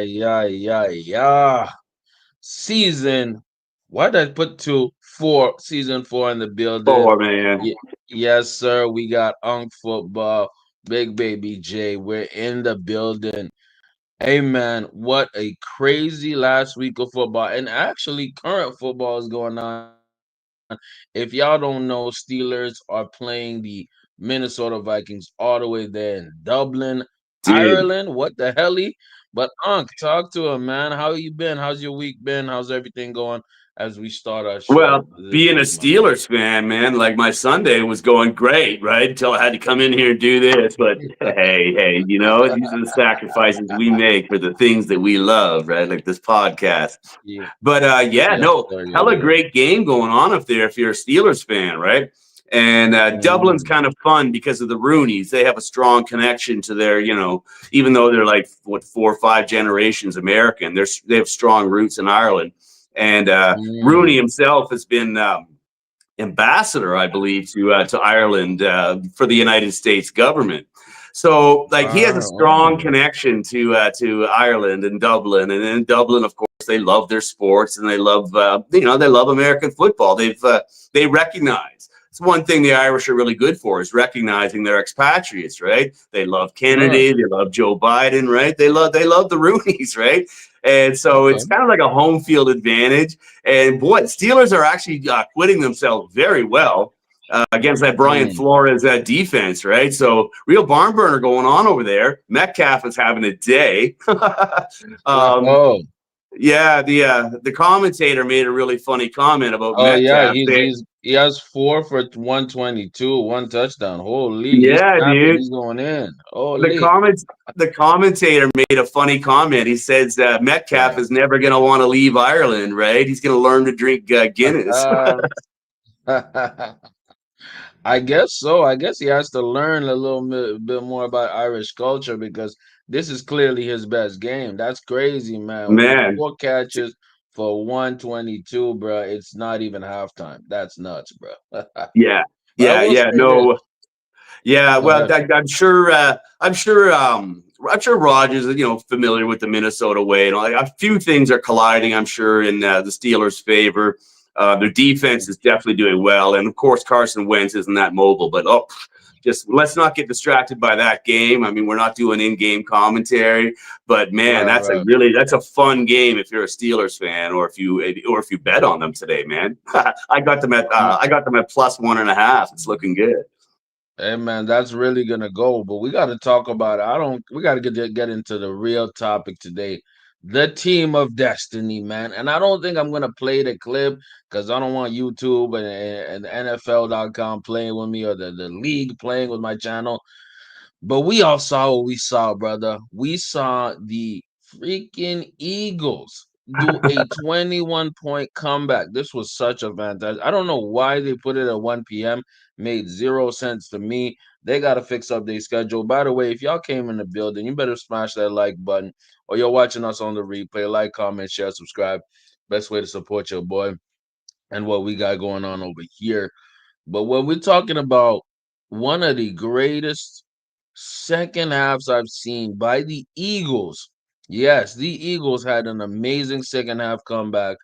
yeah. Season, why did I put season 4 in the building? Oh man. Ye- yes, sir. We got Unk Football, Big Baby J. We're in the building. Hey, man, what a crazy last week of football. And actually, current football is going on. If y'all don't know, Steelers are playing the Minnesota Vikings all the way there in Dublin, Ireland. Dude. What the helly? But Unc, talk to him, man. How you been? How's your week been? How's everything going as we start our show Well, this being a week, my man? Steelers fan, man, like my Sunday was going great, right? Until I had to come in here and do this. But hey, these are the sacrifices we make for the things that we love, right? Like this podcast. Yeah. But yeah, Yes, no, sir. Yes, hella sir. great game going on up there if you're a Steelers fan, right? And Dublin's Mm. kind of fun because of the Roonies. They have a strong connection to their, even though they're like what 4 or 5 generations American, they have strong roots in Ireland. And Rooney Mm. himself has been ambassador, I believe, to Ireland for the United States government. So, like, he has a strong Oh. connection to Ireland and Dublin, and in Dublin, of course, they love their sports and they love they love American football. They recognize. It's one thing the Irish are really good for is recognizing their expatriates, right? They love Right. Kennedy, they love Joe Biden, right? They love the Roonies, right? And so Okay. it's kind of like a home field advantage. And boy, Steelers are actually quitting themselves very well against that Brian Mm. Flores defense, right? So real barn burner going on over there. Metcalf is having a day. um, Oh. yeah, the commentator made a really funny comment about Oh yeah, Metcalf. he has 4 for 122, 1 touchdown. Holy, he's Yeah, snapping, dude. he's going in. The Holy. comments the commentator made a funny comment. He says that Metcalf Yeah. is never going to want to leave Ireland, right? He's going to learn to drink Guinness. I guess so. I guess he has to learn a little bit more about Irish culture because this is clearly his best game. That's crazy, man. Man, 4 catches for 122, bro. It's not even halftime. That's nuts, bro. yeah, But I yeah, will yeah. say this. No, yeah. Go Well, ahead. I'm sure. I'm sure Rogers is familiar with the Minnesota way, and a few things are colliding. I'm sure in the Steelers' favor. Their defense is definitely doing well, and of course Carson Wentz isn't that mobile. But just let's not get distracted by that game. I mean, we're not doing in-game commentary, but man, Right, right. that's a fun game if you're a Steelers fan or if you bet on them today, man. I got them at +1.5. It's looking good. Hey man, that's really gonna go. But we got to talk about it. I don't. We got to get into the real topic today, the team of destiny, man. And I don't think I'm gonna play the clip because I don't want YouTube and NFL.com playing with me or the league playing with my channel. But we all saw what we saw, brother. We saw the freaking Eagles do a 21-point comeback. This was such a fantastic. I don't know why they put it at 1 p.m. Made zero sense to me. They got to fix up their schedule. By the way, if y'all came in the building, you better smash that like button or you're watching us on the replay. Like, comment, share, subscribe. Best way to support your boy and what we got going on over here. But when we're talking about one of the greatest second halves I've seen by the Eagles. Yes, the Eagles had an amazing second half comeback,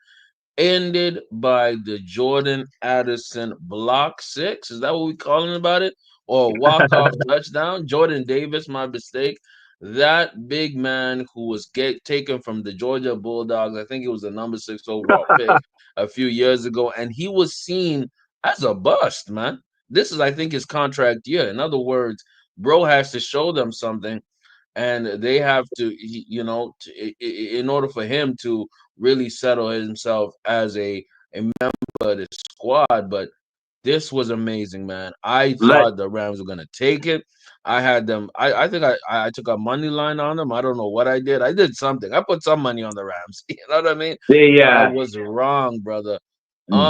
ended by the Jordan Addison block six. Is that what we calling about it? Or walk off touchdown? Jordan Davis, my mistake. That big man who was taken from the Georgia Bulldogs, I think he was the number 6 overall pick a few years ago, and he was seen as a bust, man. This is, I think, his contract year. In other words, bro has to show them something, and they have to, in order for him to really settle himself as a member of the squad. But this was amazing, man. I Let thought the Rams were gonna take it. I had them. I think I took a money line on them. I don't know what I did. I did something. I put some money on the Rams. You know what I mean? they But I was wrong, brother.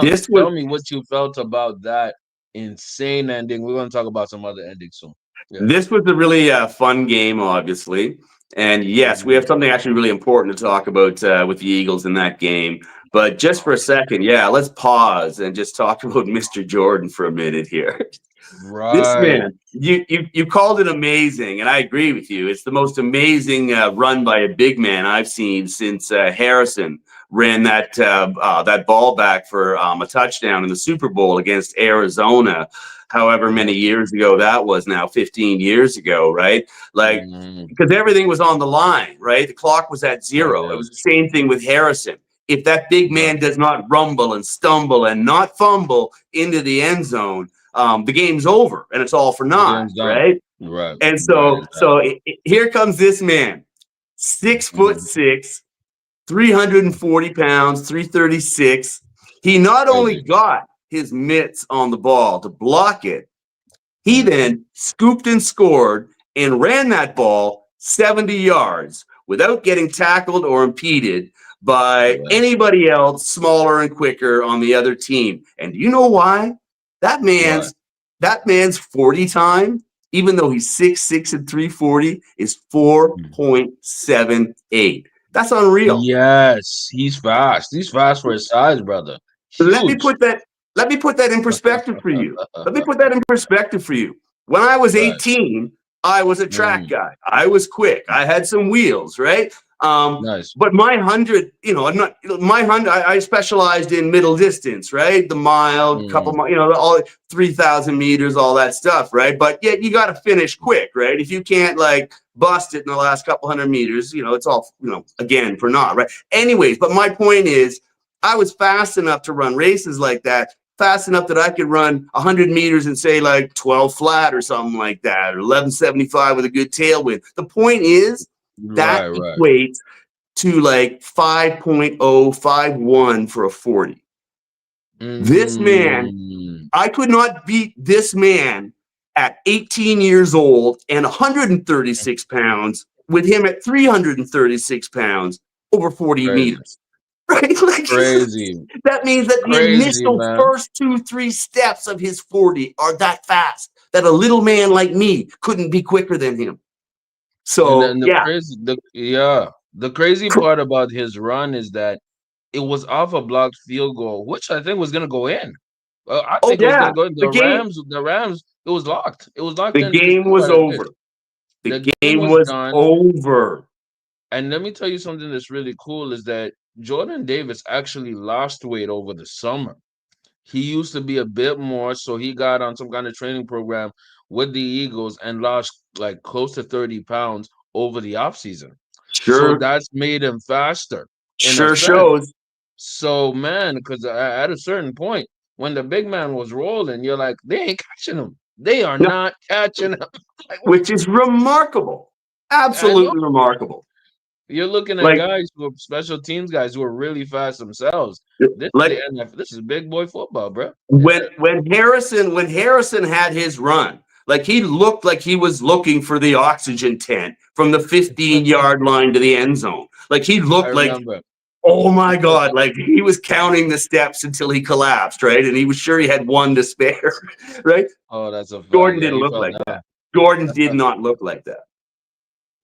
this was Tell me what you felt about that insane ending. We're gonna talk about some other endings soon. Yeah. This was a really fun game, obviously. And yes, we have Mhm. something actually really important to talk about with the Eagles in that game. But just for a second, yeah, let's pause and just talk about Mr. Jordan for a minute here. This Right. man, you called it amazing, and I agree with you. It's the most amazing run by a big man I've seen since Harrison ran that ball back for a touchdown in the Super Bowl against Arizona. However many years ago that was now, 15 years ago, right? Like, Mhm. because everything was on the line, right? The clock was at Oh, zero. It yeah. was the same thing with Harrison. If that big Right. man does not rumble and stumble and not fumble into the end zone, the game's over and it's all for The naught, game's done. right? Right. And Right. so Exactly. here comes this man, 6 foot Mhm. 6, 340 pounds, 336. He not only Crazy. got his mitts on the ball to block it, he Mhm. then scooped and scored and ran that ball 70 yards without getting tackled or impeded by Yeah. anybody else smaller and quicker on the other team. And do you know why? That Right. man's that man's 40 time, even though he's 6'6" and 340, is Mm. 4.78. That's unreal. Yes, he's fast. He's fast for his size, brother. Let me Huge. put that let me put that in perspective for you. Let me put that in perspective for you. When I was Right. 18, I was a track Mhm. guy. I was quick. I had some wheels, right? Nice. But my 100, I'm not my 100. I specialized in middle distance, right? The mile, couple, Mhm. all 3,000 meters, all that stuff, right? But yet you got to finish quick, right? If you can't like bust it in the last couple hundred meters, it's all again for naught, right? Anyways, but my point is, I was fast enough to run races like that, fast enough that I could run 100 meters and say like 12 flat or something like that, or 11.75 with a good tailwind. The point is Right, that right. equates to like 5.051 for a 40. This man, Mm. I could not beat this man at 18 years old and 136 pounds with him at 336 pounds over 40 Crazy. meters. Right? Like, Crazy. that means that the Crazy, initial man. first 2, 3 steps of his 40 are that fast that a little man like me couldn't be quicker than him. And So then yeah, the crazy part about his run is that it was off a blocked field goal, which I think was gonna go in. I oh think it was yeah, gonna go in. the game, The Rams, it was locked. It was locked the in because game think was about it, this. over. The The game game was was done. over. And let me tell you something that's really cool is that Jordan Davis actually lost weight over the summer. He used to be a bit more, so he got on some kind of training program with the Eagles and lost like close to 30 pounds over the offseason. So Sure, that's made him faster in a sure sense. shows. So, man, because at a certain point, when the big man was rolling, you're like, they ain't catching him. They are No, not catching him. Like, what? which is remarkable. I know. Absolutely remarkable. You're looking at Like guys who are special teams guys who are really fast themselves. This is the like NFL. This is big boy football, bro. Yeah. when Harrison had his run, like he looked like he was looking for the oxygen tent from the 15-yard line to the end zone. Like he I looked like, remember. oh my God, like he was counting the steps until he collapsed, right? And he was sure he had one to spare, right? Oh, that's a fact. Jordan Yeah, didn't he look fell like down. that. Jordan did not look like that.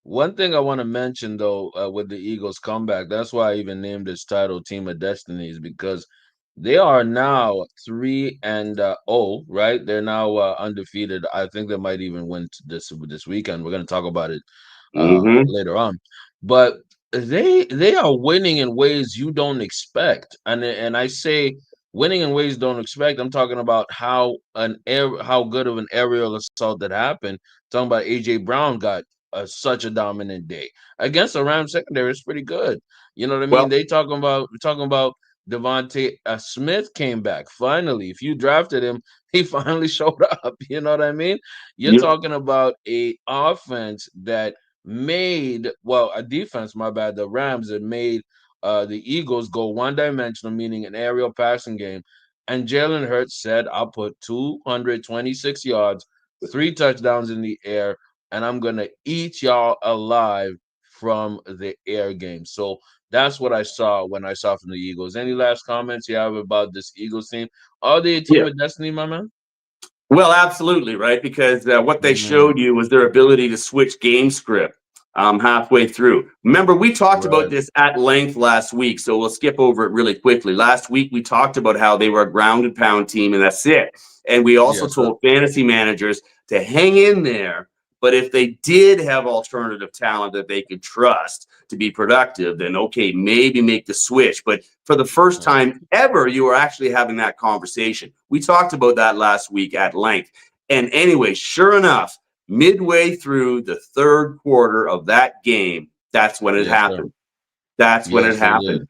One thing I want to mention though, with the Eagles comeback, that's why I even named this title "Team of Destinies" because they are now 3-0, right? They're now undefeated. I think they might even win this weekend. We're going to talk about it Mm-hmm. later on, but they are winning in ways you don't expect, and I say winning in ways you don't expect. I'm talking about how good of an aerial assault that happened. Talking about AJ Brown got such a dominant day against the Rams secondary. It's pretty good. You know what I mean? Well, They talking about Devontae Smith came back finally. If you drafted him, he finally showed up. You know what I mean? You're yep, talking about a offense that a defense, my bad, the Rams that made the Eagles go one dimensional, meaning an aerial passing game. And Jalen Hurts said, I'll put 226 yards, 3 touchdowns in the air, and I'm gonna eat y'all alive from the air game. So that's what I saw when I saw from the Eagles. Any last comments you have about this Eagles team? Are they a team yeah. of destiny, my man? Well, absolutely, right? Because what they Mm, showed you was their ability to switch game script. halfway through. Remember, we talked about Right. this at length last week, so we'll skip over it really quickly. Last week, we talked about how they were a ground and pound team, and that's it. And we also Yes, sir. told fantasy managers to hang in there. But if they did have alternative talent that they could trust to be productive, then okay, maybe make the switch. But for the first Right. time ever, you were actually having that conversation. We talked about that last week at length. And anyway, sure enough, midway through the third quarter of that game, that's when it Yes, sir. happened. That's when it Yes, they did. happened.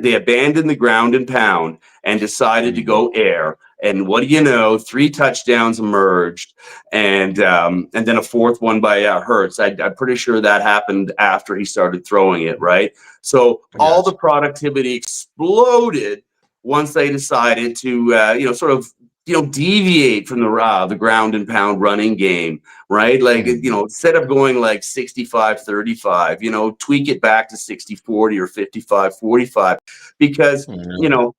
They abandoned the ground and pound and decided to Mhm. go air. And what do you know? 3 touchdowns emerged, and then a fourth one by Hurts. I'm pretty sure that happened after he started throwing it. Right. So all Yes. the productivity exploded once they decided to sort of deviate from the ground and pound running game, right? Like, Mhm. instead of going like 65-35, tweak it back to 60-40 or 55-45, because, you Mhm.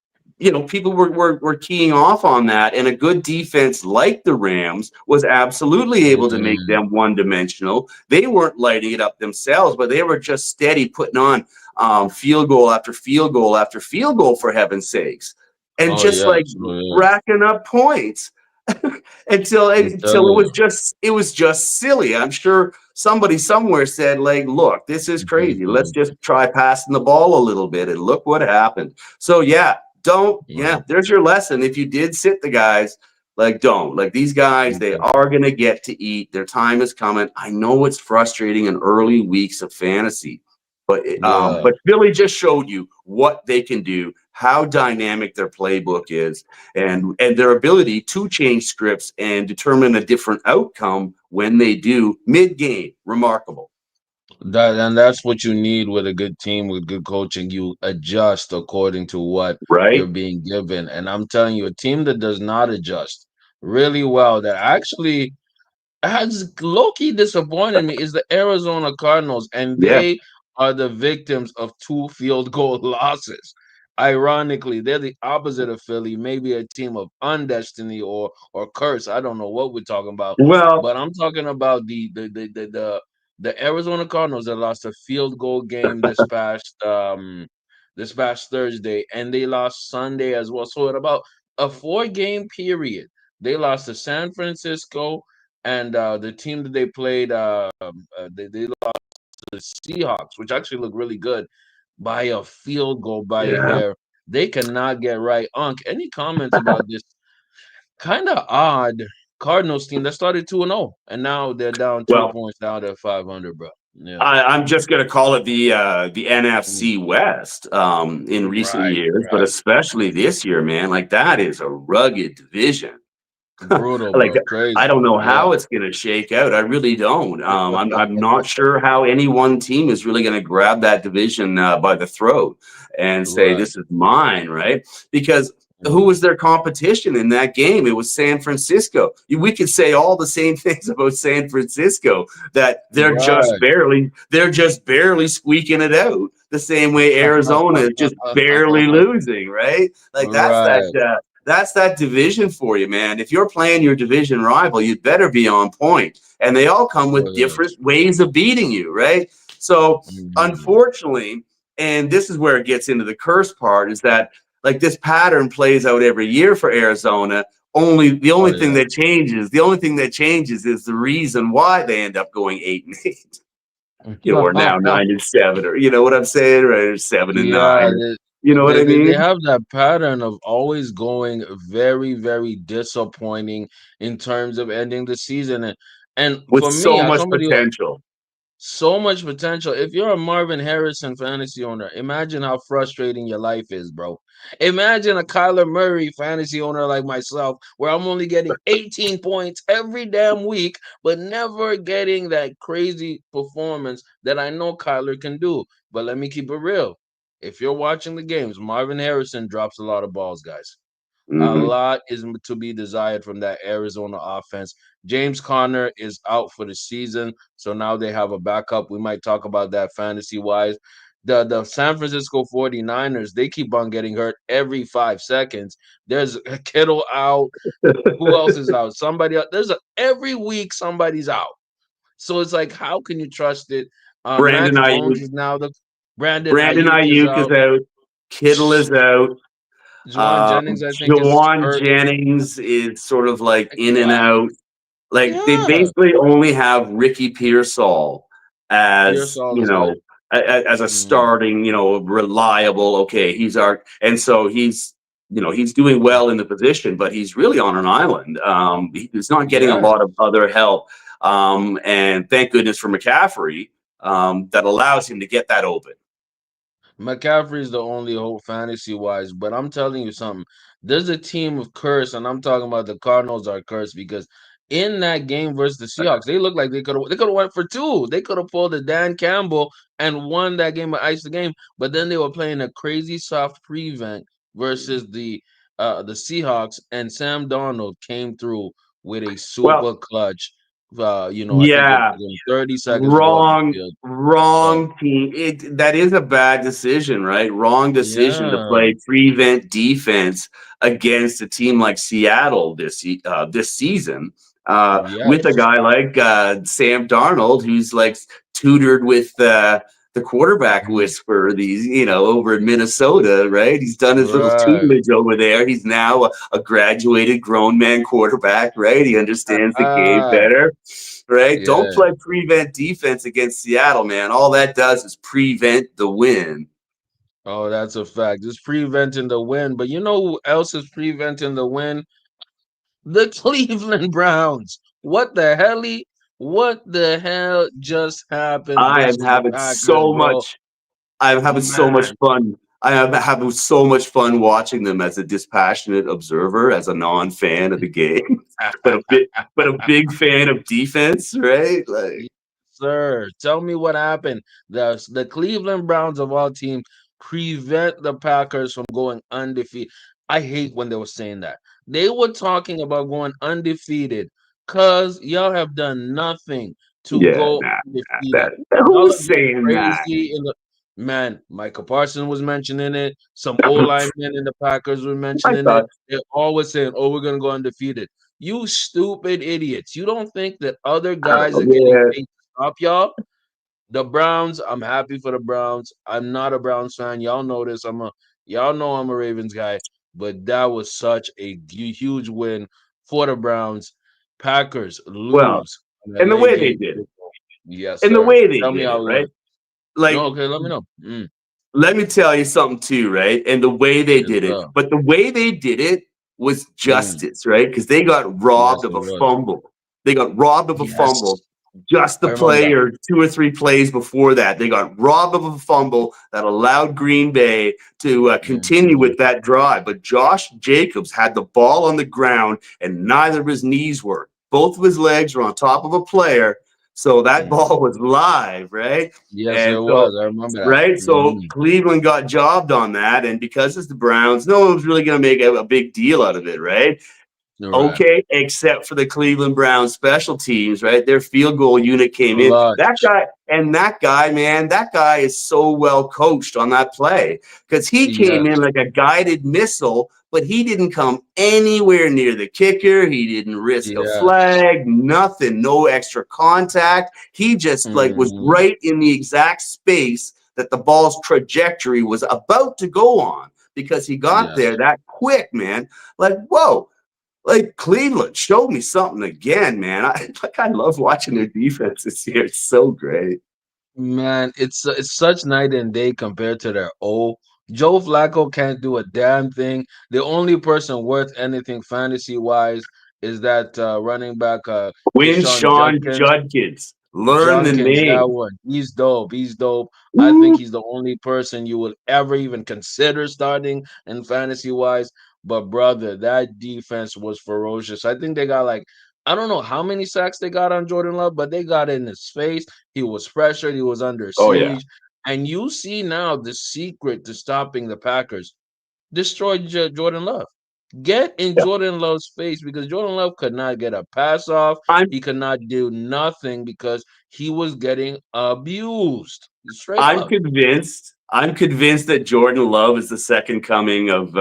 know, people were keying off on that. And a good defense like the Rams was absolutely able to make Mhm. them one dimensional. They weren't lighting it up themselves, but they were just steady putting on field goal after field goal after field goal, for heaven's sakes. And Oh just yeah, like absolutely. racking up points until I'm until telling it was just silly. I'm sure somebody somewhere said, like, look, this is crazy. Let's you. just try passing the ball a little bit, and look what happened. So yeah, don't Right. there's your lesson. If you did sit the guys, like, don't. Like, these guys, they Okay. are gonna get to eat. Their time is coming. I know it's frustrating in early weeks of fantasy, Yeah. but Philly just showed you what they can do, how dynamic their playbook is, and their ability to change scripts and determine a different outcome when they do mid-game. Remarkable, That's what you need with a good team with good coaching. You adjust according to what you're right? being given. And I'm telling you, a team that does not adjust really well, that actually has low-key disappointed me, is the Arizona Cardinals, and Yeah. they are the victims of two field goal losses. Ironically, they're the opposite of Philly, maybe a team of undestiny or curse. I don't know what we're talking about, Well, but I'm talking about the Arizona Cardinals that lost a field goal game this past Thursday, and they lost Sunday as well. So in about a 4 game period, they lost to San Francisco, and the team that they played, they lost to the Seahawks, which actually looked really good, by a field goal, by a yeah. hair. They cannot get right. Unc, any comments about this kind of odd Cardinals team that started 2-0, and now they're down two Well, points down to 500, bro? Yeah. I'm just going to call it the Mm. NFC West in recent Right, years, but right. especially this year, man. Like, that is a rugged division. Brutal, Like, bro. I Crazy. don't know Yeah. how it's going to shake out. I really don't. I'm not sure how any one team is really going to grab that division by the throat and say, Right. "This is mine," right? Because who Mhm. was their competition in that game? It was San Francisco. We could say all the same things about San Francisco, that Right. they're just barely squeaking it out. The same way Arizona is just barely losing, right? Like, Right. that's that division for you, man. If you're playing your division rival, you'd better be on point. And they all come Oh, with yes. different ways of beating you, right? So, Mhm. unfortunately, and this is where it gets into the curse part, is that, like, this pattern plays out every year for Arizona. Oh, yeah. The only thing that changes is the reason why they end up going 8-8. Or now 9-7, or, you know what I'm saying, right? Or 7-9. Yeah, You know what I they mean? have that pattern of always going very, very disappointing in terms of ending the season, and With for me, so as much somebody who potential. so much potential. If you're a Marvin Harrison fantasy owner, imagine how frustrating your life is, bro. Imagine a Kyler Murray fantasy owner like myself, where I'm only getting 18 points every damn week, but never getting that crazy performance that I know Kyler can do. But let me keep it real. If you're watching the games, Marvin Harrison drops a lot of balls, guys. A Mhm. lot is to be desired from that Arizona offense. James Conner is out for the season, so now they have a backup. We might talk about that fantasy wise. The San Francisco 49ers, they keep on getting hurt every 5 seconds. There's a Kittle out. Who else is out? Somebody else. Every week somebody's out. So it's like, how can you trust it? Brandon Max Jones Ayuk. is now the Brandon Brandon Ayuk is Ayuk is out. out. Kittle is out. Juwan Jennings, I think, is Jawan hurt. Jennings is sort of like in and Wow. out. Like they Yeah. basically only have Ricky Pearsall as Pearsall is out. as a Mhm. starting reliable. Okay, he's our and so he's doing well in the position, but he's really on an island. He's not getting a Yeah. lot of other help, and thank goodness for McCaffrey that allows him to get that open. McCaffrey is the only hope fantasy wise, but I'm telling you something. There's a team of curse, and I'm talking about the Cardinals are cursed because in that game versus the Seahawks, they looked like they could have went for two. They could have pulled a Dan Campbell and won that game or iced the game. But then they were playing a crazy soft prevent versus the Seahawks, and Sam Darnold came through with a Well, super clutch. I think it yeah, was 30 seconds to go off the wrong, field. But wrong team. That is a bad decision, right? Wrong decision to yeah, play prevent defense against a team like Seattle this season with a yes. guy like Sam Darnold, who's like tutored with the quarterback Mhm. whisperer. These over in Minnesota, right? He's done his little Right. tutelage over there. He's now a graduated grown man quarterback, right? He understands the game Ah, better, right? Don't yeah. play prevent defense against Seattle, man. All that does is prevent the win. Oh, that's a fact. It's preventing the win. But you know who else is preventing the win? The Cleveland Browns. What the hell just happened I am versus the having Packers, so bro? much. I'm having so much Man. fun. I am having so much fun watching them as a dispassionate observer, as a non-fan of the game, but a big fan of defense, right? Like, Yes, sir. Tell me what happened. The Cleveland Browns of all teams prevent the Packers from going undefeated. I hate when they were saying that. They were talking about going undefeated because y'all have done nothing to yeah, go nah, undefeated. that Y'all are who's going saying that? crazy in the man. Michael Parsons was mentioning it. Some old linemen in the Packers were I mentioning it. thought, They're always saying, "Oh, we're gonna go undefeated." You stupid idiots. You don't think that other I don't guys know, are getting yeah. paid to stop y'all? The Browns, I'm happy for the Browns. I'm not a Browns fan. Y'all know this. Y'all know I'm a Ravens guy, but that was such a huge win for the Browns. Packers Well, lose an and the LA way they game. did it, Yes, and the sir. way they Tell me did how it, it right? went. No, Like, okay, let me know. let me tell you something too, right? And the way they Yes, did it, sir. but the way they did it was Mm, justice, right? Because they got yes, robbed of it a was. fumble. They got robbed of a fumble Yes, just I the remember play that. or two or three plays before that. They got robbed of a fumble that allowed Green Bay to continue Mhm. with that drive. But Josh Jacobs had the ball on the ground and neither of his knees worked. Both of his legs were on top of a player. So that ball Mhm. was live, right? Yes, it And so was. I remember that. right? So Cleveland got jobbed on that, and because it's the Browns, no one was really going to make a big deal out of it, right? Right. Okay, except for the Cleveland Browns special teams, right? Their field goal unit came in. Clutch. That guy, man, that guy is so well coached on that play because he came in Yes. like a guided missile, but he didn't come anywhere near the kicker. He didn't risk a Yes. flag, nothing, no extra contact. He just like was Mhm. right in the exact space that the ball's trajectory was about to go on because he got there Yes. that quick, man. Like, whoa, like Cleveland showed me something again, man. I love watching their defense this year. It's so great. Man, it's such night and day compared to their old. Joe Flacco can't do a damn thing. The only person worth anything fantasy wise is that running back Win Deshaun Sean Judkins. Judkins. Learn the Junkins, that name. one. He's dope. He's dope. I think Woo. he's the only person you would ever even consider starting in fantasy wise. But brother, that defense was ferocious. I think they got like I don't know how many sacks they got on Jordan Love, but they got in his face. He was pressured. He was under Oh yeah. siege. And you see now the secret to stopping the Packers. Destroy Jordan Love. Get in Yeah. Jordan Love's face because Jordan Love could not get a pass off. I'm He could not do nothing because he was getting abused. Straight I'm up. convinced. I'm convinced that Jordan Love is the second coming of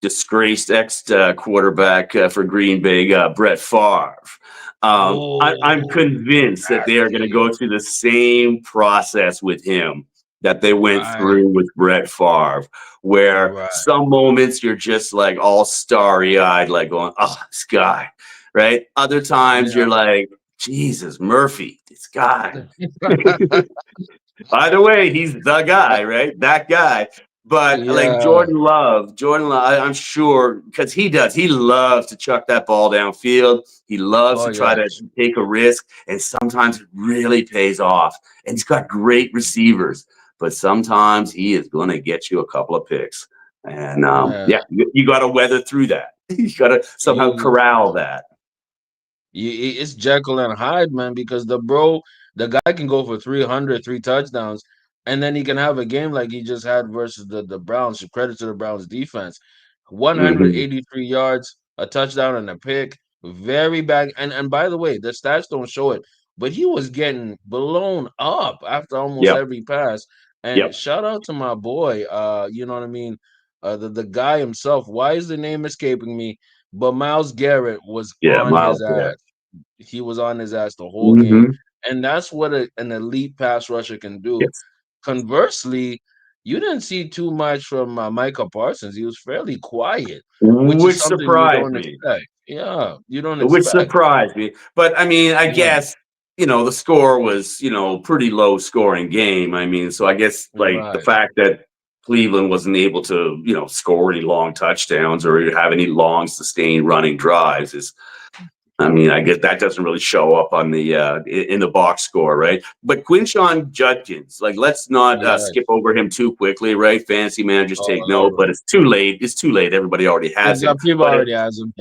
disgraced ex quarterback for Green Bay, Brett Favre. I'm Oh, convinced that they are going to exactly. go through the same process with him that they went Right, through with Brett Favre, where right. some moments you're just like all starry eyed, like going, oh, this guy, right? Other times Yeah. you're like, Jesus, Murphy, this guy. By the way, he's the guy, right? That guy. But like Yeah. Jordan Love, I'm sure because he does. He loves to chuck that ball downfield. He loves Oh, to try to yes. take a risk, and sometimes it really pays off. And he's got great receivers, but sometimes he is going to get you a couple of picks. And Man, yeah, you got to weather through that. You got to somehow you, corral that. it's Jekyll and Hyde, man, because the guy can go for 300, 3 touchdowns, and then he can have a game like he just had versus the Browns. Credit to the Browns defense. Hmm. 183 yards, a touchdown, and a pick. Very bad. And by the way, the stats don't show it, but he was getting blown up after almost Yep. every pass. And Yep. shout out to my boy, you know what I mean? The guy himself. Why is the name escaping me? But Miles Garrett was Yeah. on Miles. his Yeah. ass. He was on his ass the whole game. Hmm. And that's what an elite pass rusher can do. Yes. Conversely, you didn't see too much from Micah Parsons. He was fairly quiet, which is Which something you surprised don't me. expect. Yeah, you don't Which expect. surprised me. But I mean, I Yeah, guess the score was pretty low scoring game. I mean, so I guess like the right. fact that Cleveland wasn't able to score any long touchdowns or have any long sustained running drives is. I mean, I guess that doesn't really show up on the in the box score, right? But Quinshawn Judkins, like, let's not skip Yes. over him too quickly, right? Fantasy managers Oh, take all note, but right. it's too late. It's too late. Everybody already has him. People But already has him.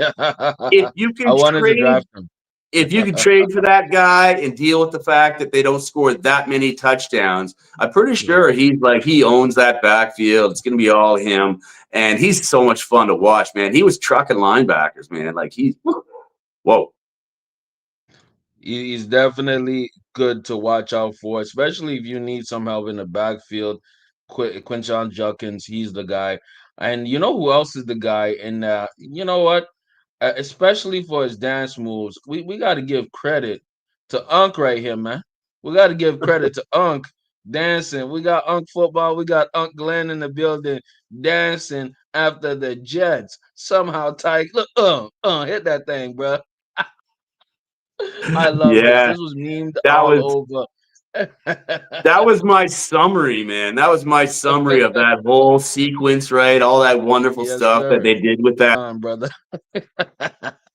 if you I can wanted to trade draft him. if you could trade for that guy and deal with the fact that they don't score that many touchdowns, I'm pretty Yeah. sure he owns that backfield. It's going to be all him, and he's so much fun to watch, man. He was trucking linebackers, man. Like he's whoa, He's definitely good to watch out for, especially if you need some help in the backfield. Quinshon Judkins, he's the guy. And you know who else is the guy? And you know what? Especially for his dance moves, we got to give credit to Unc right here, man. We got to give credit to Unc dancing. We got Unc football. We got Unc Glenn in the building dancing after the Jets. Somehow, Tyke, look, hit that thing, bro. I love this. yeah, This was memed that all was over. that was my summary, man. That was my summary of that whole sequence, right? All that wonderful Yes, stuff that sir. they did with that. Brother.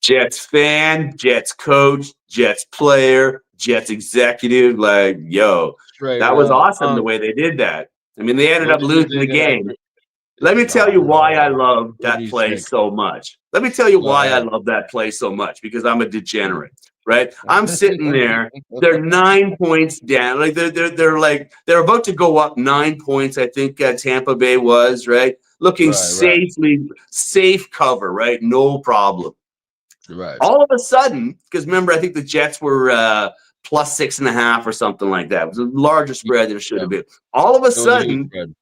Jets fan, Jets coach, Jets player, Jets executive. Like, yo, Straight that was up. awesome the way they did that. I mean, they ended What up did you losing the think of that? game. Let me tell Oh you why I Lord. love What do that you play think? so much. Let me tell you Go why I ahead. love that play so much because I'm a degenerate, right? I'm sitting there. They're 9 points down. Like they're about to go up 9 points. I think Tampa Bay was right, looking Right. safe cover, right? No problem. Right. All of a sudden, because remember, I think the Jets were plus 6.5 or something like that. It was a larger spread than it should Yeah. have been. All of a It was a huge sudden, spread.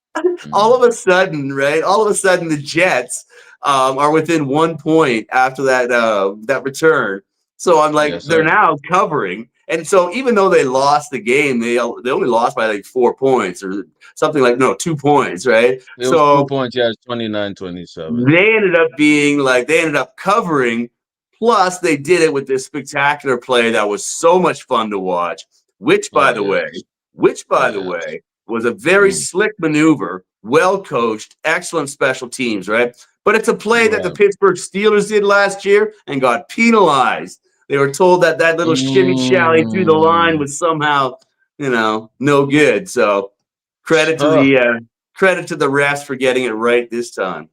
all Mhm. of a sudden, right? All of a sudden, the Jets are within 1 point after that return. So I'm like, Yes, they're sir. now covering, and so even though they lost the game, they only lost by like 4 points or something like 2 points, right? It was So 2 points. Yeah, it's 29-27. they ended up covering. Plus, they did it with this spectacular play that was so much fun to watch. Which, by Oh the yes. way, which Oh by the yes. way, was a very Mm. slick maneuver, well coached, excellent special teams, right? But it's a play that the Right. Pittsburgh Steelers did last year and got penalized. They were told that little shimmy shally through the line Mm. was somehow, no good. So credit to Huh. the credit to the refs for getting it right this time.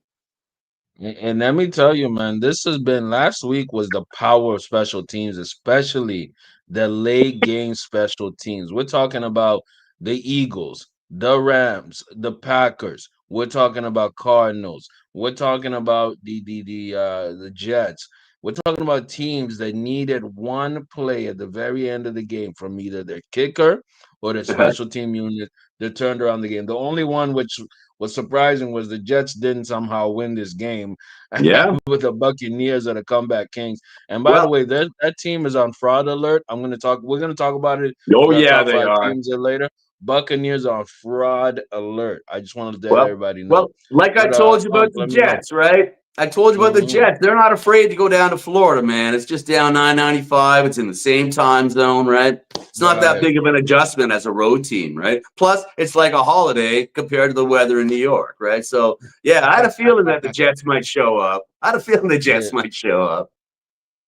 And let me tell you, man, this has been last week was the power of special teams, especially the late game special teams. We're talking about the Eagles, the Rams, the Packers. We're talking about Cardinals. We're talking about the Jets. We're talking about teams that needed one play at the very end of the game from either their kicker or their special team unit that turned around the game. The only one which what's surprising was the Jets didn't somehow win this game Yeah. with the Buccaneers or the comeback Kings. And by the Well, way, that team is on fraud alert. We're gonna talk about it oh in our yeah, top they five are. teams later. Buccaneers are on fraud alert. I just wanted to let Well, everybody know. well, like I But told you about the let me know. Jets, right? I told you about the Hmm. Jets. They're not afraid to go down to Florida, man. It's just down 995. It's in the same time zone, right? It's not that Right. big of an adjustment as a road team, right? Plus, it's like a holiday compared to the weather in New York, right? So, yeah, I had a feeling that the Jets might show up. I had a feeling the Yeah. Jets might show up.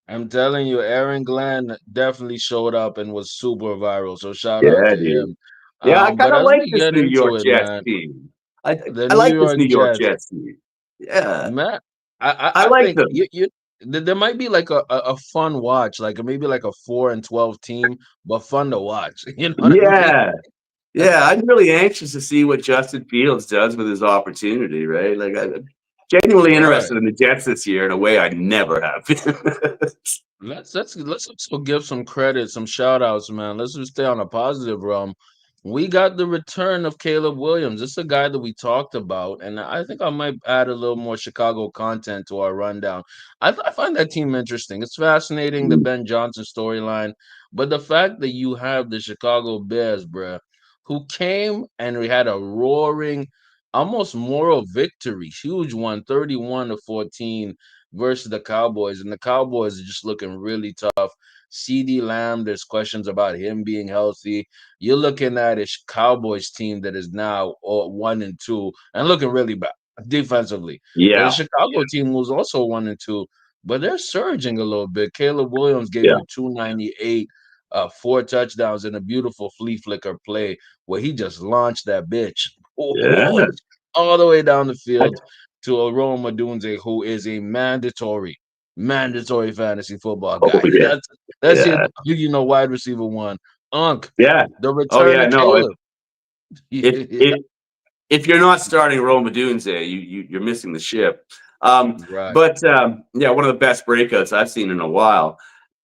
I'm telling you, Aaron Glenn definitely showed up and was super viral. So shout out Yeah, to dude. him. Yeah, I kind But of as like we this get New into York it, Jets man, team. I the I New like this York New York Jets, Jets team. Yeah, man, I I I, I like think them. there might be like a fun watch, like maybe like a 4-12 team, but fun to watch. You know what I mean? Yeah. Yeah, I'm really anxious to see what Justin Fields does with his opportunity, right? Like, I'm genuinely Right. interested in the Jets this year in a way I never have been. Let's also give some credit, some shout outs, man. Let's just stay on a positive realm. We got the return of Caleb Williams. This is a guy that we talked about, and I think I might add a little more Chicago content to our rundown. I find that team interesting. It's fascinating, the Ben Johnson storyline, but the fact that you have the Chicago Bears, bruh, who came and we had a roaring, almost moral victory, huge one, 31-14 versus the Cowboys, and the Cowboys are just looking really tough. CD Lamb, there's questions about him being healthy. You're looking at a Cowboys team that is now 1-2 and looking really bad defensively. There's Yeah, a Chicago team who's also 1-2, but they're surging a little bit. Caleb Williams gave yeah, you 298, 4 touchdowns, and a beautiful flea flicker play where he just launched that bitch yeah. all the way down the I, field to Rome Odunze, who is a mandatory fantasy football oh guy. yeah, That's it. yeah, Wide receiver one. Unk, yeah. the Oh return yeah. of No, Caleb. if if if you're not starting Roma Dunze, you're missing the ship. Right. But yeah, one of the best breakouts I've seen in a while.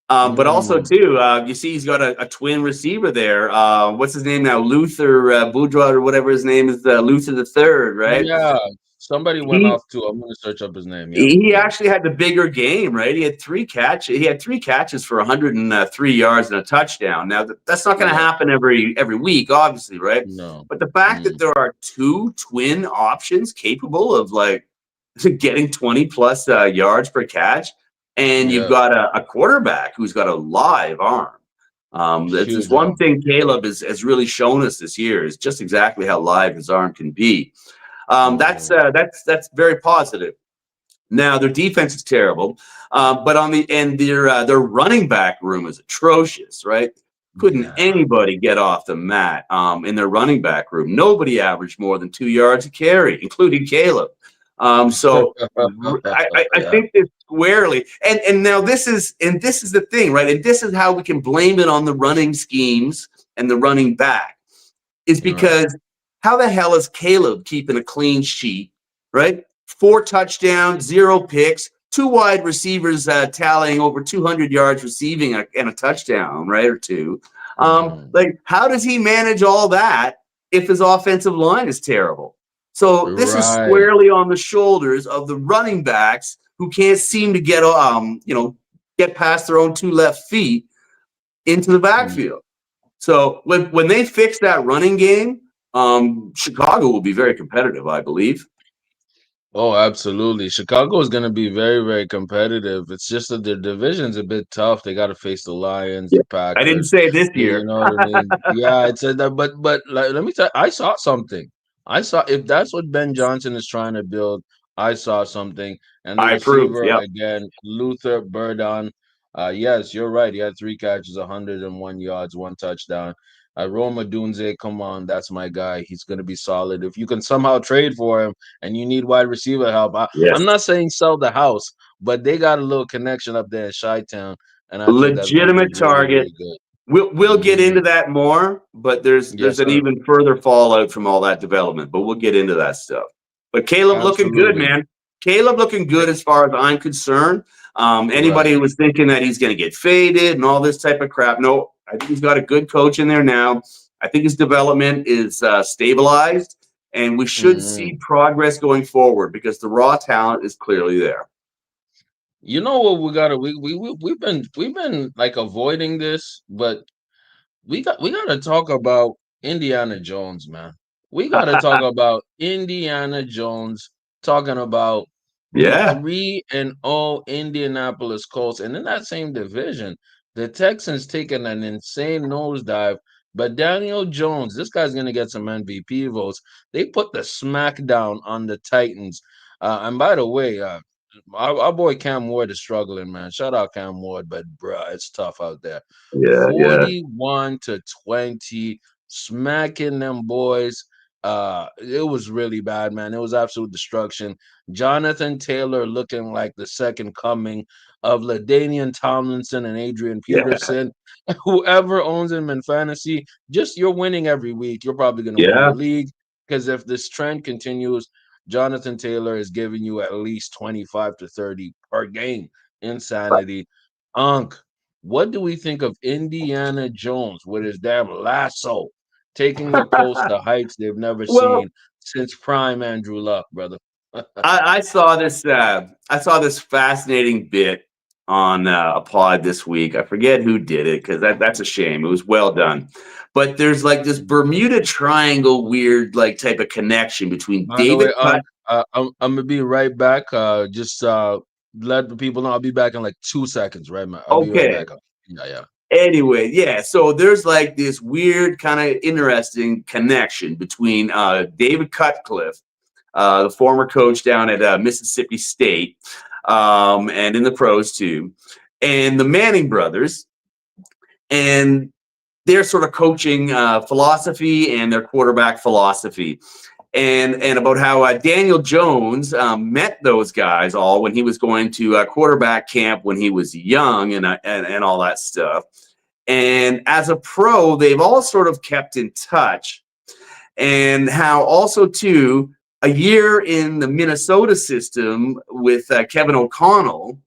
But also Mm. too, you see he's got a twin receiver there. What's his name now? Luther Boudreaux or whatever his name is. Luther the third, right? Yeah. Somebody went He off too. I'm gonna search up his name. Yep. he Yep. actually had the bigger game, right? He had three catches. He had 3 catches for 103 yards and a touchdown. Now that's not going to Yep. happen every week, obviously, right? No. But the fact that Mm. there are two twin options capable of like getting 20 plus yards per catch, and you've Yeah. got a quarterback who's got a live arm. That's just Huge one arm. thing Caleb has really shown us this year is just exactly how live his arm can be. Mhm. That's very positive. Now their defense is terrible, but on the end their running back room is atrocious. Right? Couldn't Yeah. anybody get off the mat in their running back room? Nobody averaged more than 2 yards a carry, including Caleb. So I Yeah. think this squarely, and now this is the thing, right? And this is how we can blame it on the running schemes and the running back is Right. because how the hell is Caleb keeping a clean sheet, right? 4 touchdowns, 0 picks, two wide receivers tallying over 200 yards receiving and a touchdown, right, or two. Mhm. Like, how does he manage all that if his offensive line is terrible? So this is Right. squarely on the shoulders of the running backs who can't seem to get past their own two left feet into the Mm. backfield. So when they fix that running game, Chicago will be very competitive, I believe. Oh, absolutely. Chicago is going to be very, very competitive. It's just that their division's a bit tough. They got to face the Lions, Yeah. the I didn't Packers. say this You year. know what I mean? Yeah, it's a, that, but like, let me tell you, I saw something. I saw if that's what Ben Johnson is trying to build, I saw something. And the I approve. receiver Yep. again, Luther Burdon. Yes, you're right. He had 3 catches, 101 yards, 1 touchdown. Roma Dunze, come on, that's my guy. He's going to be solid. If you can somehow trade for him and you need wide receiver help, I'm Yes. not saying sell the house, but they got a little connection up there in Chi-Town, and I think that's going to be Legitimate really, target. really good. We'll get Mhm. into that more, but there's Yes, an sir. even further fallout from all that development. But we'll get into that stuff. But Caleb looking good, Absolutely. man. Caleb looking good as far as I'm concerned. Anybody Right. who was thinking that he's going to get faded and all this type of crap, no. I think he's got a good coach in there now. I think his development is stabilized, and we should Mm-hmm. see progress going forward because the raw talent is clearly there. You know what we gotta we've been like avoiding this, but we gotta talk about Indiana Jones, man. We gotta talk about Indiana Jones talking about the Yeah, 3-0 Indianapolis Colts, and in that same division, the Texans taking an insane nosedive. But Daniel Jones, this guy's gonna get some MVP votes. They put the smackdown on the Titans. And by the way, our boy Cam Ward is struggling, man. Shout out Cam Ward, but bruh, it's tough out there. yeah. 41-20, smacking them boys. It was really bad, man. It was absolute destruction. Jonathan Taylor looking like the second coming of LaDainian Tomlinson and Adrian Yeah, Peterson. Whoever owns him in fantasy, just you're winning every week. You're probably going to win yeah. the league because if this trend continues, Jonathan Taylor is giving you at least 25 to 30 per game. Insanity. Unc, what do we think of Indiana Jones with his damn lasso taking the Colts to heights they've never Well, seen since prime Andrew Luck, brother? I saw this. I saw this fascinating bit on a pod this week. I forget who did it because that's a shame. It was well done, but there's like this Bermuda Triangle weird like type of connection between By the David way, Cut. I'm gonna be right back. Just let the people know I'll be back in like 2 seconds, right, man? I'll be right Okay. back. Yeah, yeah. Anyway, yeah. So there's like this weird kind of interesting connection between David Cutcliffe, the former coach down at Mississippi State, and in the pros too, and the Manning brothers, and their sort of coaching philosophy and their quarterback philosophy. And about how Daniel Jones met those guys all when he was going to quarterback camp when he was young and all that stuff. And as a pro, they've all sort of kept in touch. And how also too a year in the Minnesota system with Kevin O'Connell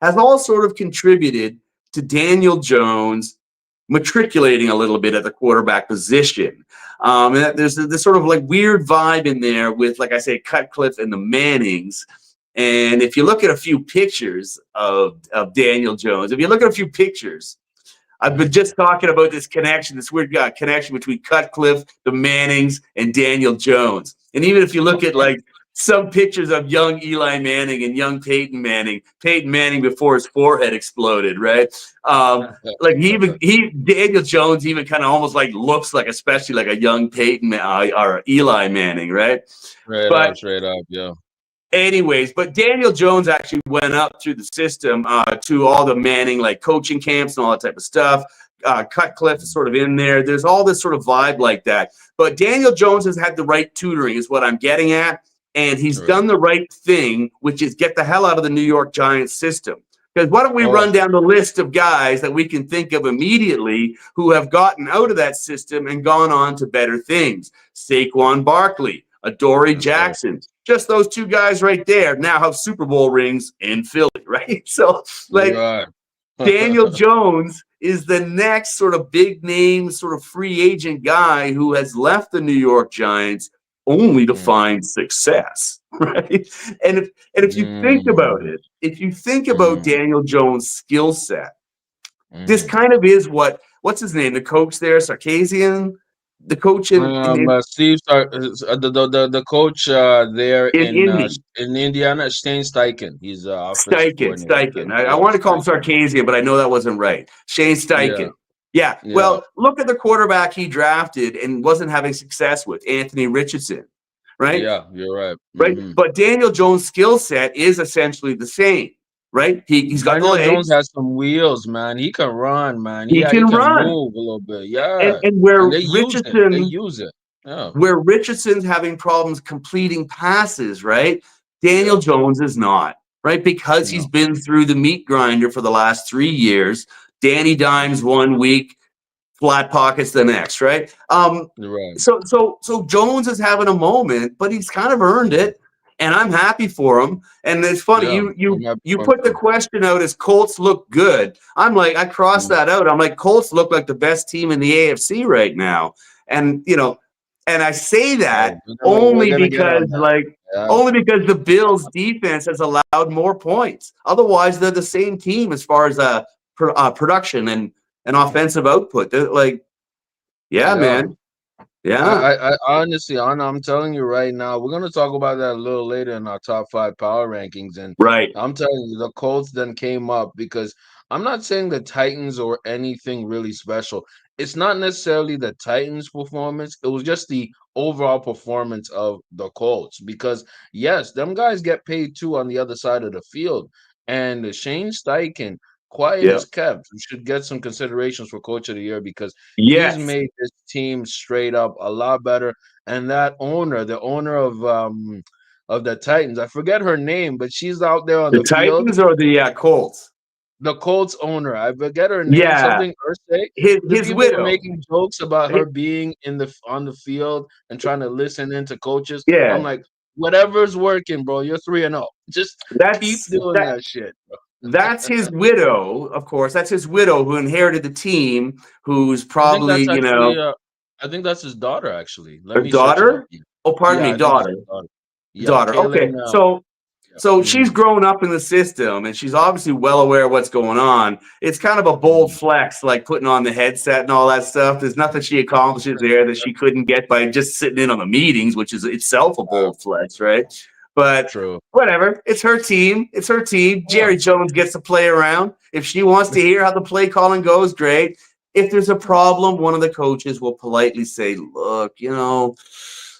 has all sort of contributed to Daniel Jones matriculating a little bit at the quarterback position. And there's this sort of like weird vibe in there with, like I say, Cutcliffe and the Mannings. And if you look at a few pictures of Daniel Jones, if you look at a few pictures, I've been just talking about this connection, this weird connection between Cutcliffe, the Mannings, and Daniel Jones. And even if you look at like some pictures of young Eli Manning and young Peyton Manning before his forehead exploded, right? Like Daniel Jones even kind of almost like looks like, especially like a young Peyton or Eli Manning, right? Straight up, yeah. Anyways, but Daniel Jones actually went up through the system to all the Manning like coaching camps and all that type of stuff. Cutcliffe is sort of in there. There's all this sort of vibe like that. But Daniel Jones has had the right tutoring is what I'm getting at. And he's done the right thing, which is get the hell out of the New York Giants system. Because why don't we run down the list of guys that we can think of immediately who have gotten out of that system and gone on to better things? Saquon Barkley, Adoree Jackson. Just those two guys right there now have Super Bowl rings in Philly, right? So, like, Daniel Jones is the next sort of big name, sort of free agent guy who has left the New York Giants only to find success, right? And if you think about it, if you think about Daniel Jones' skill set, this kind of is what's his name? The coach there, Sarkisian, the coach in Steve, the coach there in Indiana, Shane Steichen. He's offensive coordinator. Steichen. I want to call him Sarkisian, but I know that wasn't right. Shane Steichen. Yeah. Well, look at the quarterback he drafted and wasn't having success with, Anthony Richardson, right? Yeah, you're right. Right. But Daniel Jones' skill set is essentially the same, right? He's got the legs. Jones has some wheels, man. He can run, man. He can run. Move a little bit. Yeah. And where they use it. Yeah. Where Richardson's having problems completing passes, right? Daniel Jones is not, right? Because he's been through the meat grinder for the last 3 years. Danny Dimes 1 week, flat pockets the next, right? So Jones is having a moment, but he's kind of earned it, and I'm happy for him. And it's funny, you put the question out as Colts look good. I'm like, I crossed that out. I'm like, Colts look like the best team in the AFC right now. And And I say Oh, that we're only gonna get because on that. like Yeah. only because the Bills defense has allowed more points. Otherwise, they're the same team as far as production and offensive output. They're like, yeah, Yeah. man. Yeah. I honestly, I'm telling you right now, we're gonna talk about that a little later in our top 5 power rankings, and Right. I'm telling you, the Colts then came up because I'm not saying the Titans or anything really special. It's not necessarily the Titans' performance; it was just the overall performance of the Colts. Because yes, them guys get paid too on the other side of the field, and Shane Steichen, quiet Yeah. as kept, should get some considerations for Coach of the Year because he's Yes. made this team straight up a lot better. And that owner, the owner of the Titans, I forget her name, but she's out there on The the field. Titans or the Colts? The Colts owner, I forget her name, Yeah. something Ursay. The His people were widow. making jokes about Hi- her being in the on the field and trying to listen into coaches. I'm Yeah. like, whatever's working, bro. You're 3-0. Just keep That's doing that. that shit, bro. That's his widow, of course. That's his widow who inherited the team. Who's I think probably that's actually I think that's his daughter actually. Let her me search it up. daughter. Oh, pardon Yeah, me, I think it's daughter. his daughter. Yeah, Daughter. Okay, Kaylin. Yeah. so she's Mhm, grown up in the system, and she's obviously well aware of what's going on. It's kind of a bold mhm. flex, like putting on the headset and all that stuff. There's nothing she accomplishes there that she couldn't get by just sitting in on the meetings, which is itself a Wow, bold flex, right? But true. whatever. It's her team. It's her team. Yeah. Jerry Jones gets to play around. If she wants to hear how the play calling goes, great. If there's a problem, one of the coaches will politely say, "Look,